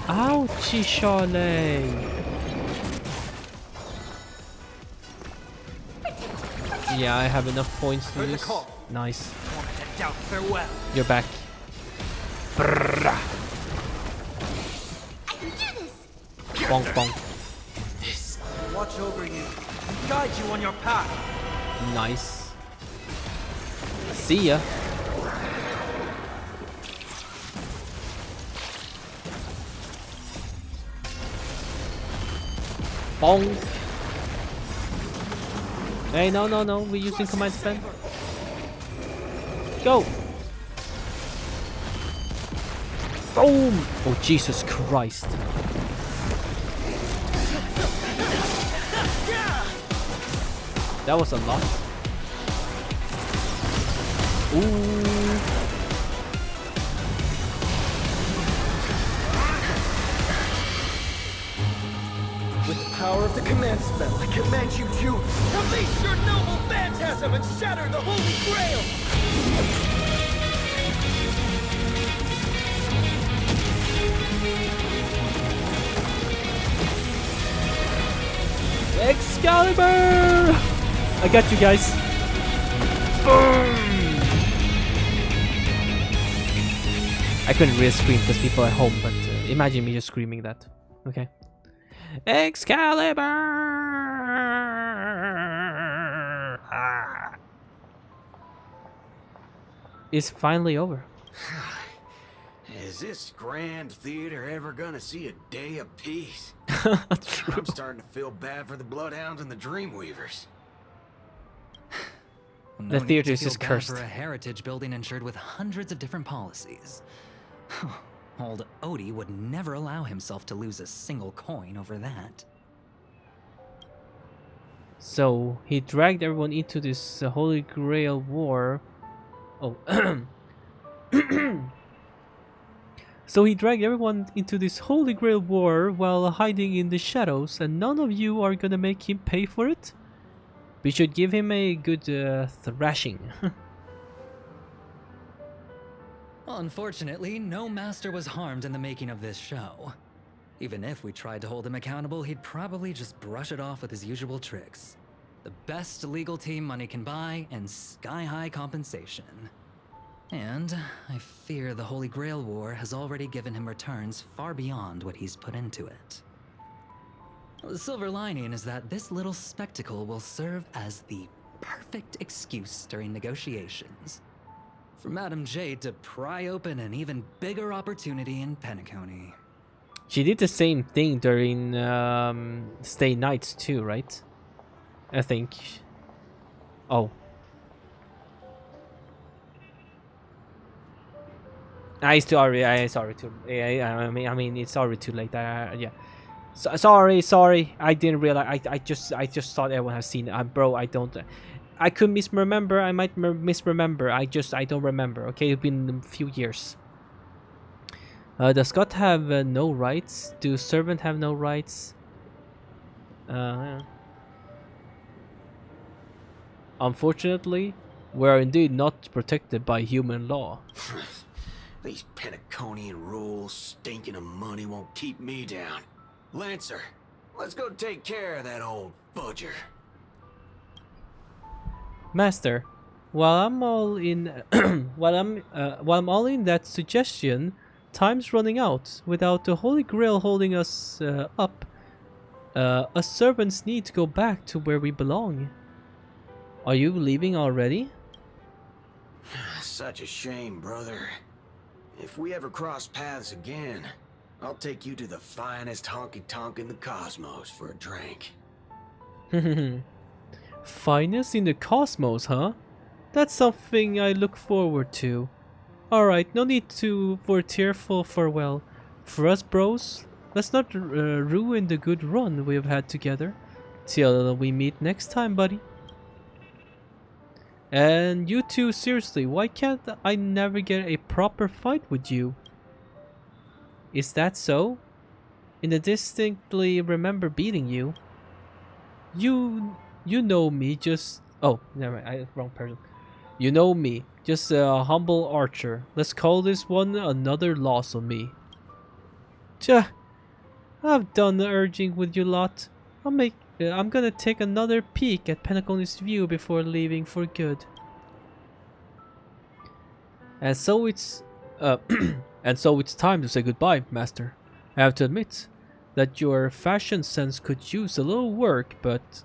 Ouchie, Charlie. Yeah, I have enough points to use. Nice. Doubt farewell. You're back. Brrrah. I can do Bonk, bonk. Watch over you and guide you on your path. Nice. See ya. Bonk. Hey, no, no, no. We're using command spell. Go. Boom. Oh, Jesus Christ. That was a lot. Ooh. With the power of the command spell, I command you to release your noble phantasm and shatter the Holy Grail! Excalibur! I got you guys. I couldn't really scream because people at home, but imagine me just screaming that. Okay. Excalibur! It's finally over. Is this grand theater ever gonna see a day of peace? I'm starting to feel bad for the Bloodhounds and the Dreamweavers. No The theater need is to just feel bad cursed. for a heritage building insured with hundreds of different policies. Old Odie would never allow himself to lose a single coin over that. So he dragged everyone into this Holy Grail war. Oh. So he dragged everyone into this Holy Grail war while hiding in the shadows, and none of you are gonna make him pay for it? We should give him a good thrashing. Unfortunately, no master was harmed in the making of this show. Even if we tried to hold him accountable, he'd probably just brush it off with his usual tricks. The best legal team money can buy, and sky-high compensation. And I fear the Holy Grail War has already given him returns far beyond what he's put into it. The silver lining is that this little spectacle will serve as the perfect excuse during negotiations for Madame Jade to pry open an even bigger opportunity in Penacony. She did the same thing during Stay Nights too, right? I think. Oh. It's too already. Sorry, too. I mean, it's already too late. Yeah. So, sorry. I didn't realize. I just thought everyone has seen it. Bro, I don't. I could misremember. I might misremember. I don't remember. Okay, it's been a few years. Does Scott have no rights? Do servant have no rights? Unfortunately, we are indeed not protected by human law. These Penaconian rules, stinking of money won't keep me down. Lancer, let's go take care of that old fudger. Master, while I'm all in, while I'm all in that suggestion, time's running out. Without the Holy Grail holding us up, us servants need to go back to where we belong. Are you leaving already? Such a shame, brother. If we ever cross paths again, I'll take you to the finest honky-tonk in the cosmos for a drink. Finest in the cosmos, huh? That's something I look forward to. Alright, no need for a tearful farewell. For us bros, let's not ruin the good run we've had together. Till we meet next time, buddy. And you two, seriously, why can't I never get a proper fight with you? Is that so? And I distinctly remember beating you. You know me, just... Oh, never mind, wrong person. You know me, just a humble archer. Let's call this one another loss on me. Tja, I've done the urging with you lot. I'm gonna take another peek at Penacony's view before leaving for good. And so it's and so it's time to say goodbye, Master. I have to admit, that your fashion sense could use a little work, but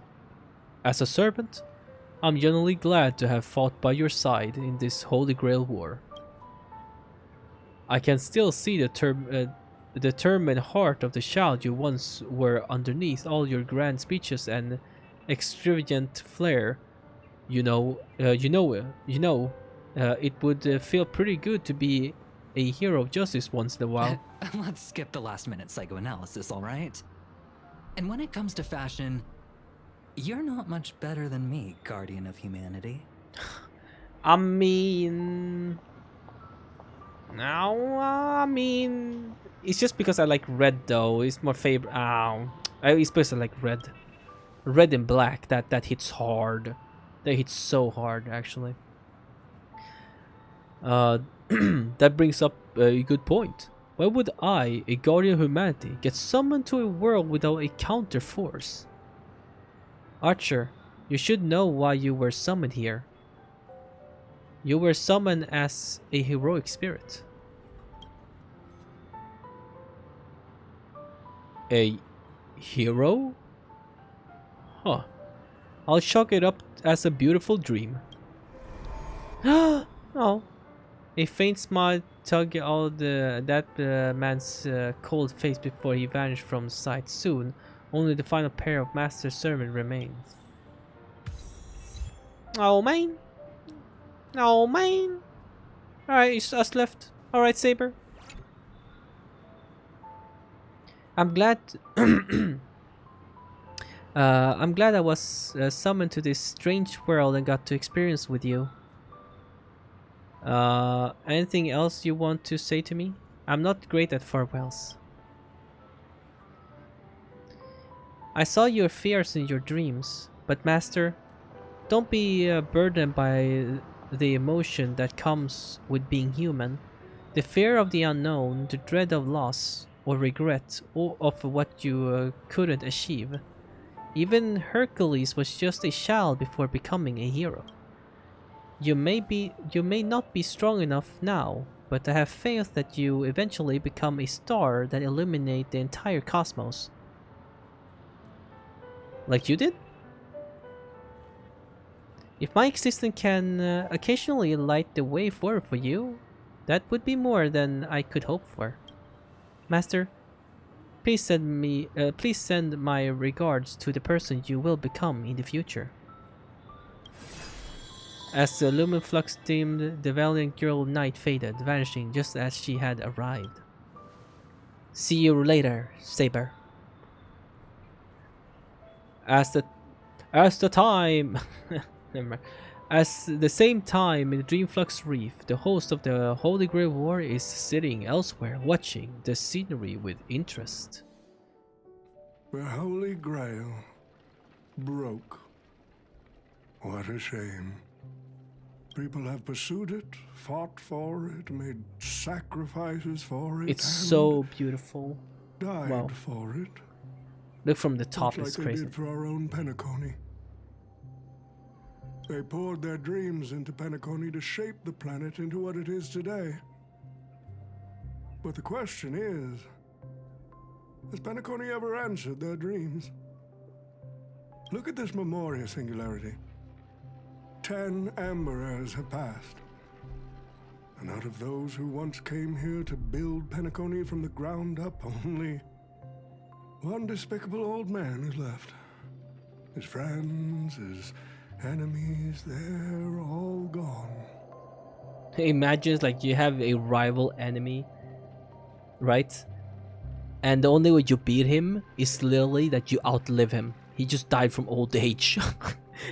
as a servant, I'm genuinely glad to have fought by your side in this Holy Grail war. I can still see the determined heart of the child you once were underneath all your grand speeches and extravagant flair. It would feel pretty good to be a hero of justice once in a while. Let's skip the last minute psychoanalysis, alright? And when it comes to fashion, you're not much better than me, Guardian of Humanity. I mean, it's just because I like red though. It's my favorite. It's because I like red and black. That hits hard. That hits so hard, actually. That brings up a good point. Why would I, a guardian of humanity, get summoned to a world without a counter force? Archer, you should know why you were summoned here. You were summoned as a heroic spirit. A hero? Huh. I'll chalk it up as a beautiful dream. Oh. A faint smile tugged out that man's cold face before he vanished from sight. Soon, only the final pair of master servant remained. Oh man. Oh man. Alright, it's us left. Alright, Saber. I'm glad I'm glad I was summoned to this strange world and got to experience with you. Anything else you want to say to me? I'm not great at farewells. I saw your fears in your dreams, but Master, don't be burdened by the emotion that comes with being human. The fear of the unknown, the dread of loss or regret of what you couldn't achieve. Even Hercules was just a child before becoming a hero. You may not be strong enough now, but I have faith that you eventually become a star that illuminates the entire cosmos. Like you did? If my existence can occasionally light the way forward for you, that would be more than I could hope for. Master, please send my regards to the person you will become in the future. As the Lumenflux dimmed, the valiant girl knight faded, vanishing just as she had arrived. See you later, Saber. As the same time in the Dreamflux Reef, the host of the Holy Grail War is sitting elsewhere, watching the scenery with interest. The Holy Grail broke. What a shame. People have pursued it, fought for it, made sacrifices for it. It's so beautiful. Died wow. for it. Look from the top, Much it's like crazy. They did for our own Penacony. They poured their dreams into Penacony to shape the planet into what it is today. But the question is, has Penacony ever answered their dreams? Look at this Memoria singularity. 10 Amber Heirs have passed. And out of those who once came here to build Penacony from the ground up, only one despicable old man is left. His friends, his enemies, they're all gone. Imagine like you have a rival enemy, right? And the only way you beat him is literally that you outlive him. He just died from old age.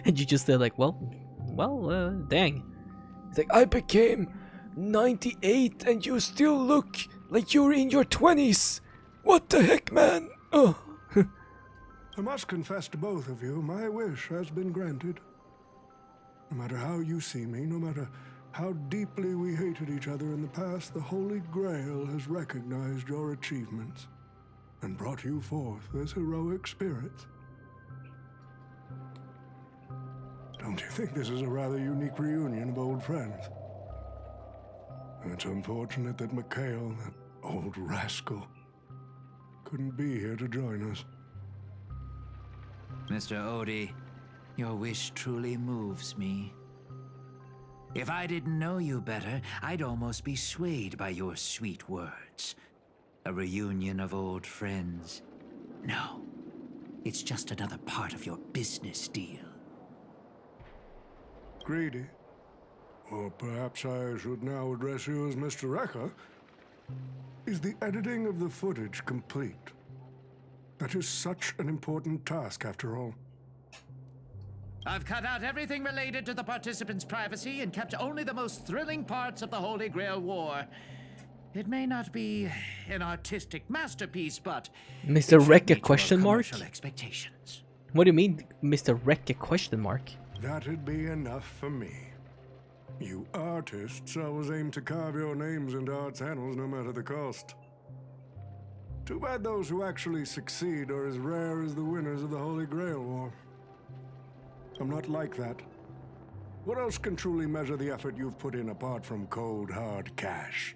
And you just like, well, dang. It's like, I became 98 and you still look like you're in your 20s. What the heck, man? Oh. I must confess to both of you, my wish has been granted. No matter how you see me, no matter how deeply we hated each other in the past, the Holy Grail has recognized your achievements and brought you forth as heroic spirits. Don't you think this is a rather unique reunion of old friends? It's unfortunate that Mikhail, that old rascal, couldn't be here to join us. Mr. Odie, your wish truly moves me. If I didn't know you better, I'd almost be swayed by your sweet words. A reunion of old friends. No, it's just another part of your business deal. Greedy. Or perhaps I should now address you as Mr. Recker. Is the editing of the footage complete? That is such an important task, after all. I've cut out everything related to the participants' privacy and kept only the most thrilling parts of the Holy Grail War. It may not be an artistic masterpiece, but Mr. Recker question mark? Expectations. What do you mean, Mr. Recker question mark? That'd be enough for me. You artists always aim to carve your names into art's annals no matter the cost. Too bad those who actually succeed are as rare as the winners of the Holy Grail War. I'm not like that. What else can truly measure the effort you've put in apart from cold, hard cash?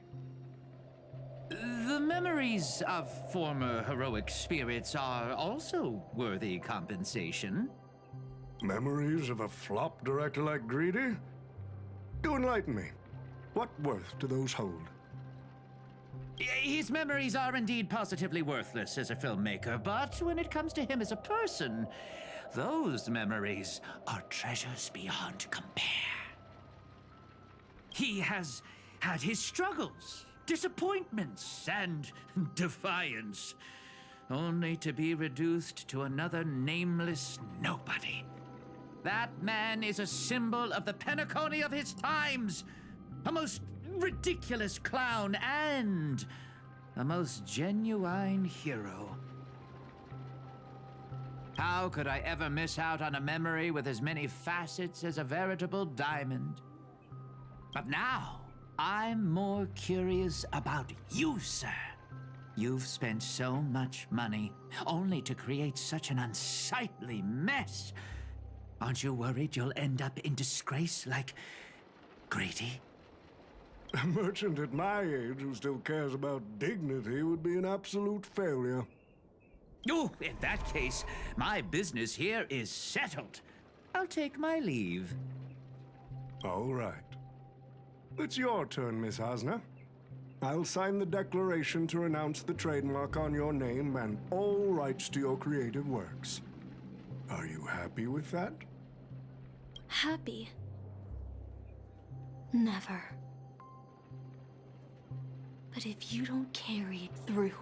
The memories of former heroic spirits are also worthy compensation. Memories of a flop director like Greedy? Do enlighten me. What worth do those hold? His memories are indeed positively worthless as a filmmaker, but when it comes to him as a person, those memories are treasures beyond compare. He has had his struggles, disappointments, and defiance, only to be reduced to another nameless nobody. That man is a symbol of the Penacony of his times, a most ridiculous clown and a most genuine hero. How could I ever miss out on a memory with as many facets as a veritable diamond? But now, I'm more curious about you, sir. You've spent so much money, only to create such an unsightly mess. Aren't you worried you'll end up in disgrace like Grady? A merchant at my age who still cares about dignity would be an absolute failure. Oh, in that case, my business here is settled. I'll take my leave. All right. It's your turn, Miss Osner. I'll sign the declaration to renounce the trademark on your name and all rights to your creative works. Are you happy with that? Happy? Never. But if you don't carry it through,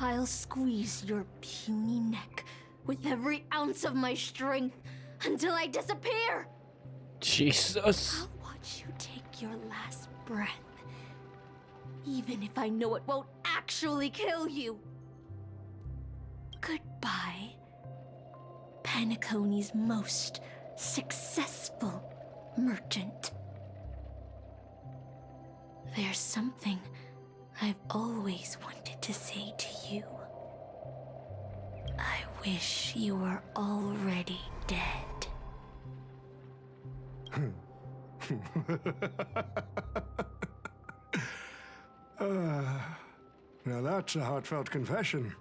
I'll squeeze your puny neck with every ounce of my strength until I disappear! Jesus. I'll watch you take your last breath, even if I know it won't actually kill you. Goodbye, Penacony's most successful merchant. There's something I've always wanted to say to you. I wish you were already dead. Now that's a heartfelt confession.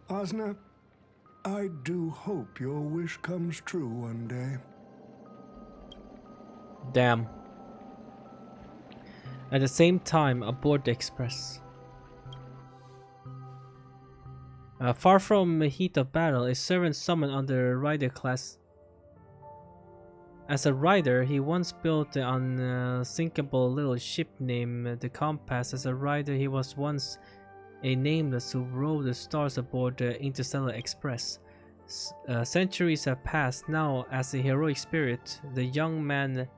Osner, I do hope your wish comes true one day. Damn. At the same time, aboard the Express. Far from the heat of battle, a servant summoned under rider class. As a rider, he once built an unsinkable little ship named the Compass. As a rider, he was once a nameless who rode the stars aboard the Interstellar Express. Centuries have passed. Now, as a heroic spirit, the young man...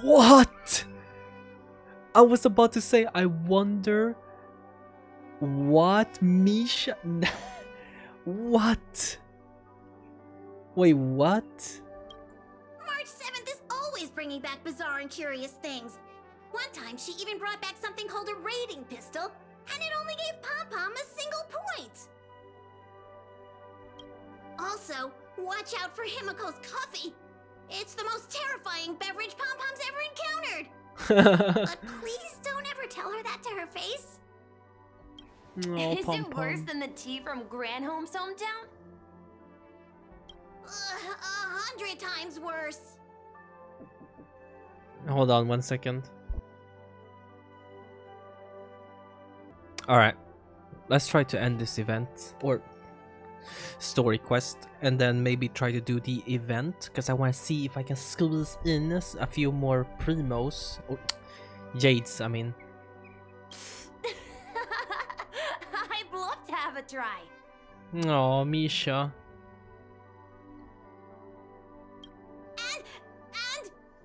What? I was about to say, I wonder what Misha... What? Wait, what? March 7th is always bringing back bizarre and curious things. One time, she even brought back something called a raiding pistol, and it only gave Pom-Pom a single point. Also, watch out for Himiko's coffee. It's the most terrifying beverage Pom-Pom's ever encountered. But please don't ever tell her that to her face. Oh, Is Pom it worse Pom. than the tea from Granholm's hometown? 100 times worse. Hold on 1 second. Alright. Let's try to end this event. Or story quest. And then maybe try to do the event. Because I want to see if I can squeeze in a few more primos. Or jades, I mean. I'd love to have a try. Oh, Misha. And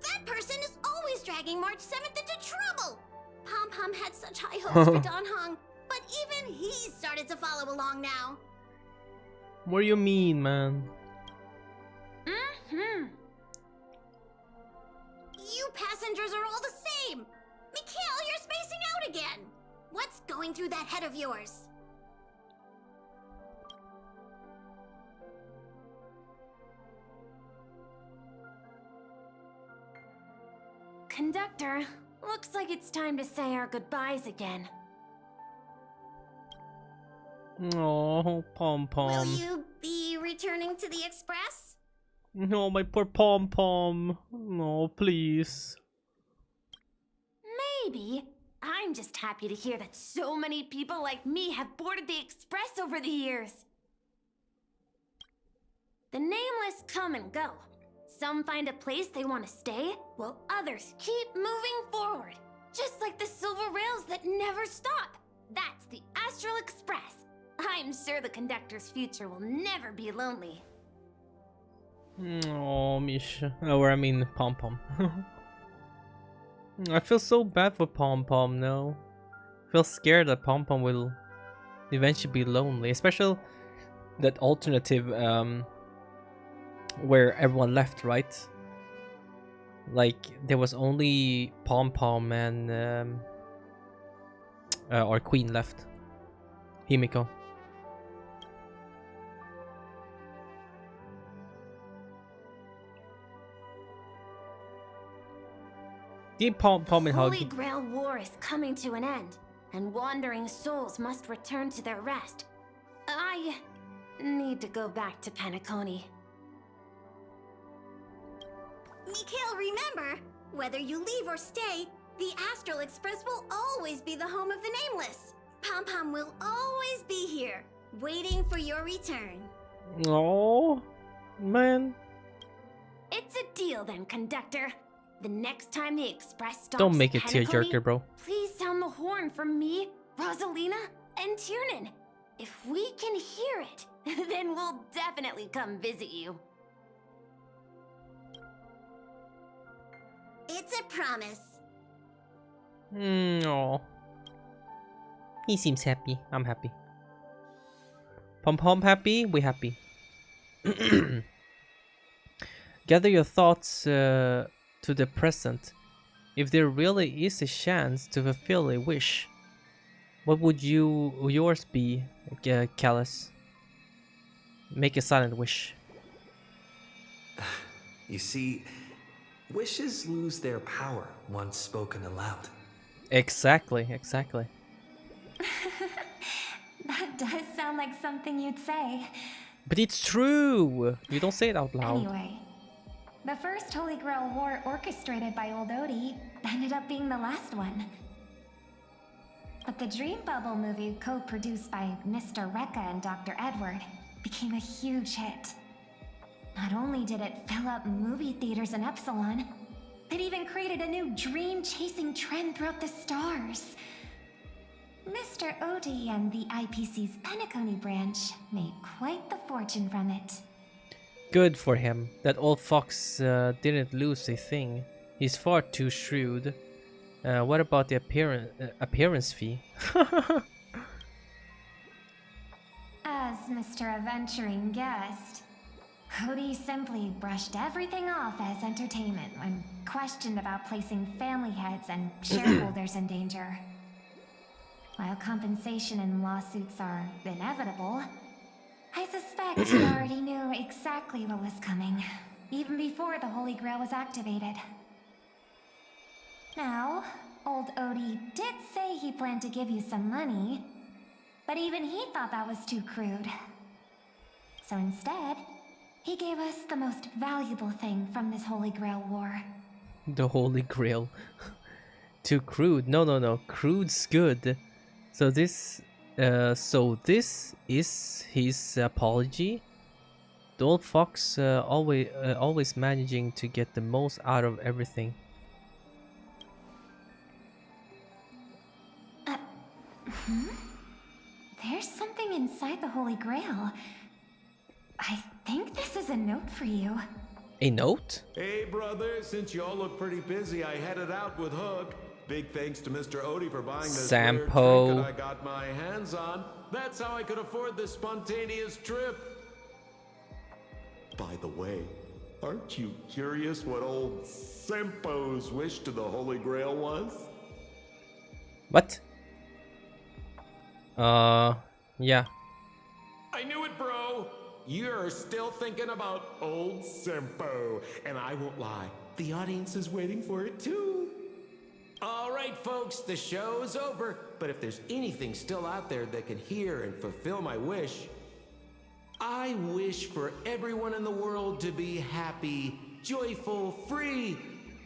that person is always dragging March 7th into trouble. Pom Pom had such high hopes for Don Hong, but even he started to follow along now. What do you mean, man? Mm-hmm. You passengers are all the same. Mikhail, you're spacing out again. What's going through that head of yours? Conductor, looks like it's time to say our goodbyes again. Oh, Pom Will Pom. you be returning to the Express? No, my poor Pom Pom. No, please. Maybe. I'm just happy to hear that so many people like me have boarded the Express over the years. The nameless come and go. Some find a place they want to stay, while others keep moving forward. Just like the silver rails that never stop. That's the Astral Express. I'm sure the conductor's future will never be lonely. Oh, Misha. Or I mean, Pom Pom. I feel so bad for Pom Pom now. I feel scared that Pom Pom will eventually be lonely, especially that alternative where everyone left, right? Like there was only Pom Pom and our queen left, Himiko. Give Pom Pom a hug. Holy Grail War is coming to an end, and wandering souls must return to their rest. I need to go back to Penacony. Mikhail, remember, whether you leave or stay, the Astral Express will always be the home of the Nameless. Pom Pom will always be here, waiting for your return. Oh, man. It's a deal then, conductor. The next time the Express stops Don't make at it Penacony, tearjerker, bro. please sound the horn for me, Rosalina, and Tiernan. If we can hear it, then we'll definitely come visit you. It's a promise. No. He seems happy. I'm happy. Pom Pom happy? We happy. Gather your thoughts to the present. If there really is a chance to fulfill a wish, what would yours be, Callus? Make a silent wish. You see, wishes lose their power once spoken aloud. Exactly, exactly. That does sound like something you'd say. But it's true! You don't say it out loud. Anyway, the first Holy Grail War orchestrated by Old Odie ended up being the last one. But the Dream Bubble movie, co-produced by Mr. Rekka and Dr. Edward, became a huge hit. Not only did it fill up movie theaters in Epsilon, it even created a new dream-chasing trend throughout the stars. Mr. Odie and the IPC's Penacony branch made quite the fortune from it. Good for him. That old fox didn't lose a thing. He's far too shrewd. What about the appearance fee? As Mr. Adventuring guessed, Odie simply brushed everything off as entertainment when questioned about placing family heads and shareholders in danger. While compensation and lawsuits are inevitable, I suspect he already knew exactly what was coming, even before the Holy Grail was activated. Now, old Odie did say he planned to give you some money, but even he thought that was too crude. So instead, he gave us the most valuable thing from this Holy Grail war. The Holy Grail. Too crude. No, no, no. Crude's good. So this is his apology. The old fox always managing to get the most out of everything. There's something inside the Holy Grail. I think this is a note for you. A note? Hey, brother, since y'all look pretty busy, I headed out with Hook. Big thanks to Mr. Odie for buying this rare trinket I got my hands on. That's how I could afford this spontaneous trip. By the way, aren't you curious what old Sempo's wish to the Holy Grail was? What? Yeah. I knew it, bro. You're still thinking about old Sempo, and I won't lie, the audience is waiting for it too. All right, folks, the show's over. But if there's anything still out there that can hear and fulfill my wish, I wish for everyone in the world to be happy, joyful, free,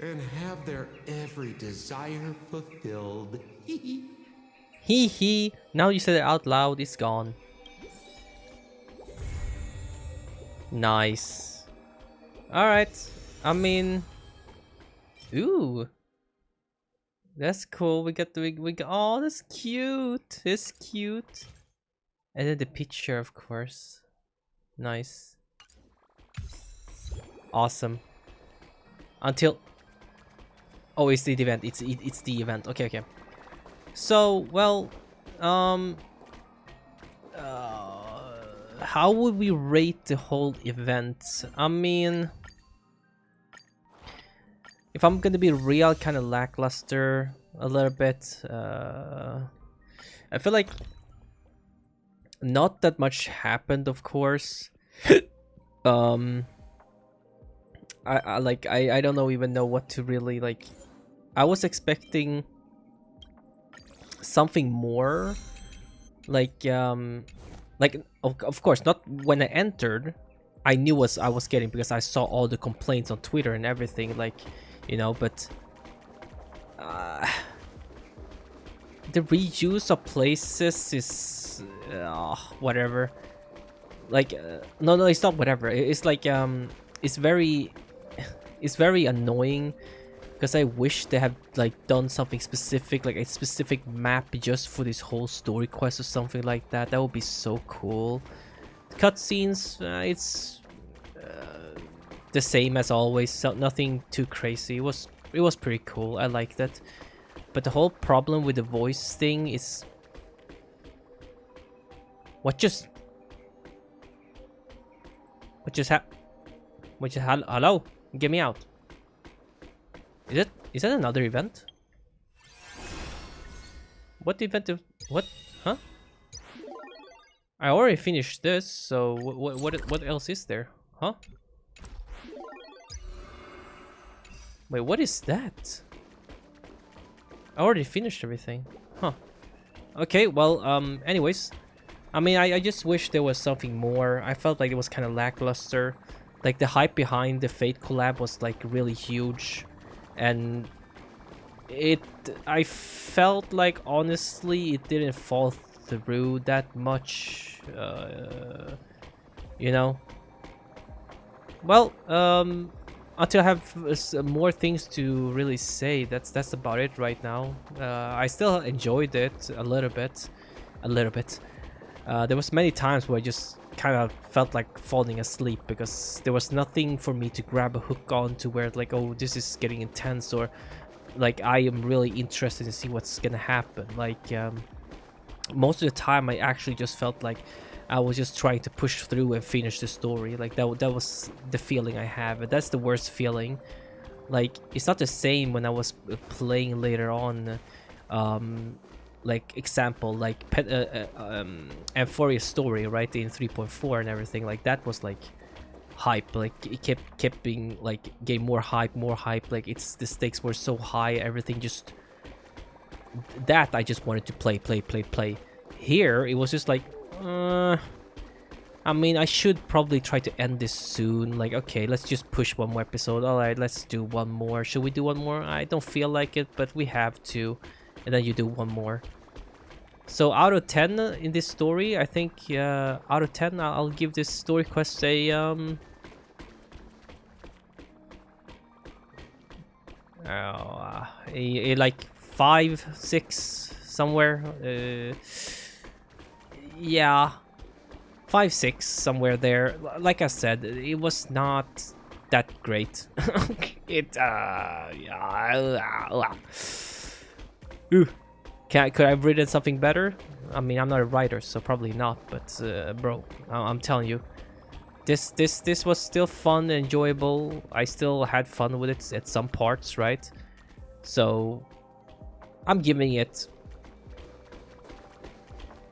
and have their every desire fulfilled. Hee hee. Now you said it out loud, it's gone. Nice. Alright. I mean... Ooh. That's cool. We got oh, that's cute. It's cute. And then the picture, of course. Nice. Awesome. Until... Oh, it's the event. It's the event. Okay, okay. So, well, how would we rate the whole event? I mean, if I'm gonna be real, kind of lackluster a little bit. I feel like not that much happened, of course. I don't even know what to really like. I was expecting something more, like of course not when I entered. I knew what I was getting because I saw all the complaints on Twitter and everything, like, you know, but the reuse of places is whatever. Like no, it's not whatever. It's like it's very annoying. Because I wish they had like done something specific, like a specific map just for this whole story quest or something like that. That would be so cool. Cutscenes, it's the same as always, so nothing too crazy. It was pretty cool. I liked it. But the whole problem with the voice thing is what just hello? Get me out. Is that another event? What event of what? Huh? I already finished this, so what else is there? Huh? Wait, what is that? I already finished everything. Huh. Okay, well, anyways. I mean, I just wish there was something more. I felt like it was kind of lackluster. Like, the hype behind the Fate collab was, like, really huge. And I felt like, honestly, it didn't fall through that much. You know? Well, until I have more things to really say, that's about it right now. I still enjoyed it a little bit. There was many times where I just kind of felt like falling asleep because there was nothing for me to grab a hook on to where like, oh, this is getting intense, or like I am really interested to see what's gonna happen. Like most of the time I actually just felt like I was just trying to push through and finish the story. Like that was the feeling I have, and that's the worst feeling. Like, it's not the same when I was playing later on. Like, example, like Euphoria's story, right, in 3.4 and everything. Like, that was like hype. Like it kept being like getting more hype, like the stakes were so high, everything just that I just wanted to play. Here it was just like I mean, I should probably try to end this soon. Like, okay, let's just push one more episode. All right, let's do one more. Should we do one more? I don't feel like it, but we have to. And then you do one more. So out of 10 in this story, I think out of 10, I'll give this story quest a like 5, 6 somewhere. Yeah. 5, 6 somewhere there. Like I said, it was not that great. It Ooh. Could I have written something better? I mean, I'm not a writer, so probably not. But bro, I'm telling you, this was still fun, and enjoyable. I still had fun with it at some parts, right? So I'm giving it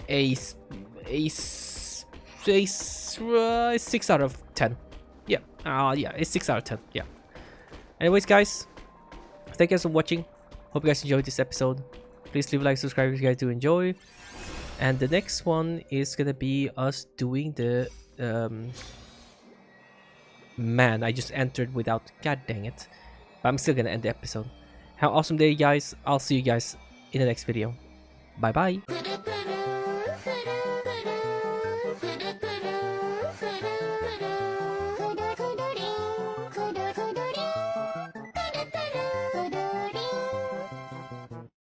a 6 out of 10. Yeah, yeah, a 6 out of 10. Yeah. Anyways, guys, thank you guys for watching. Hope you guys enjoyed this episode. Please leave a like, subscribe if you guys do enjoy. And the next one is gonna be us doing the man, I just entered without, god dang it. But I'm still gonna end the episode. Have an awesome day, guys. I'll see you guys in the next video. Bye bye.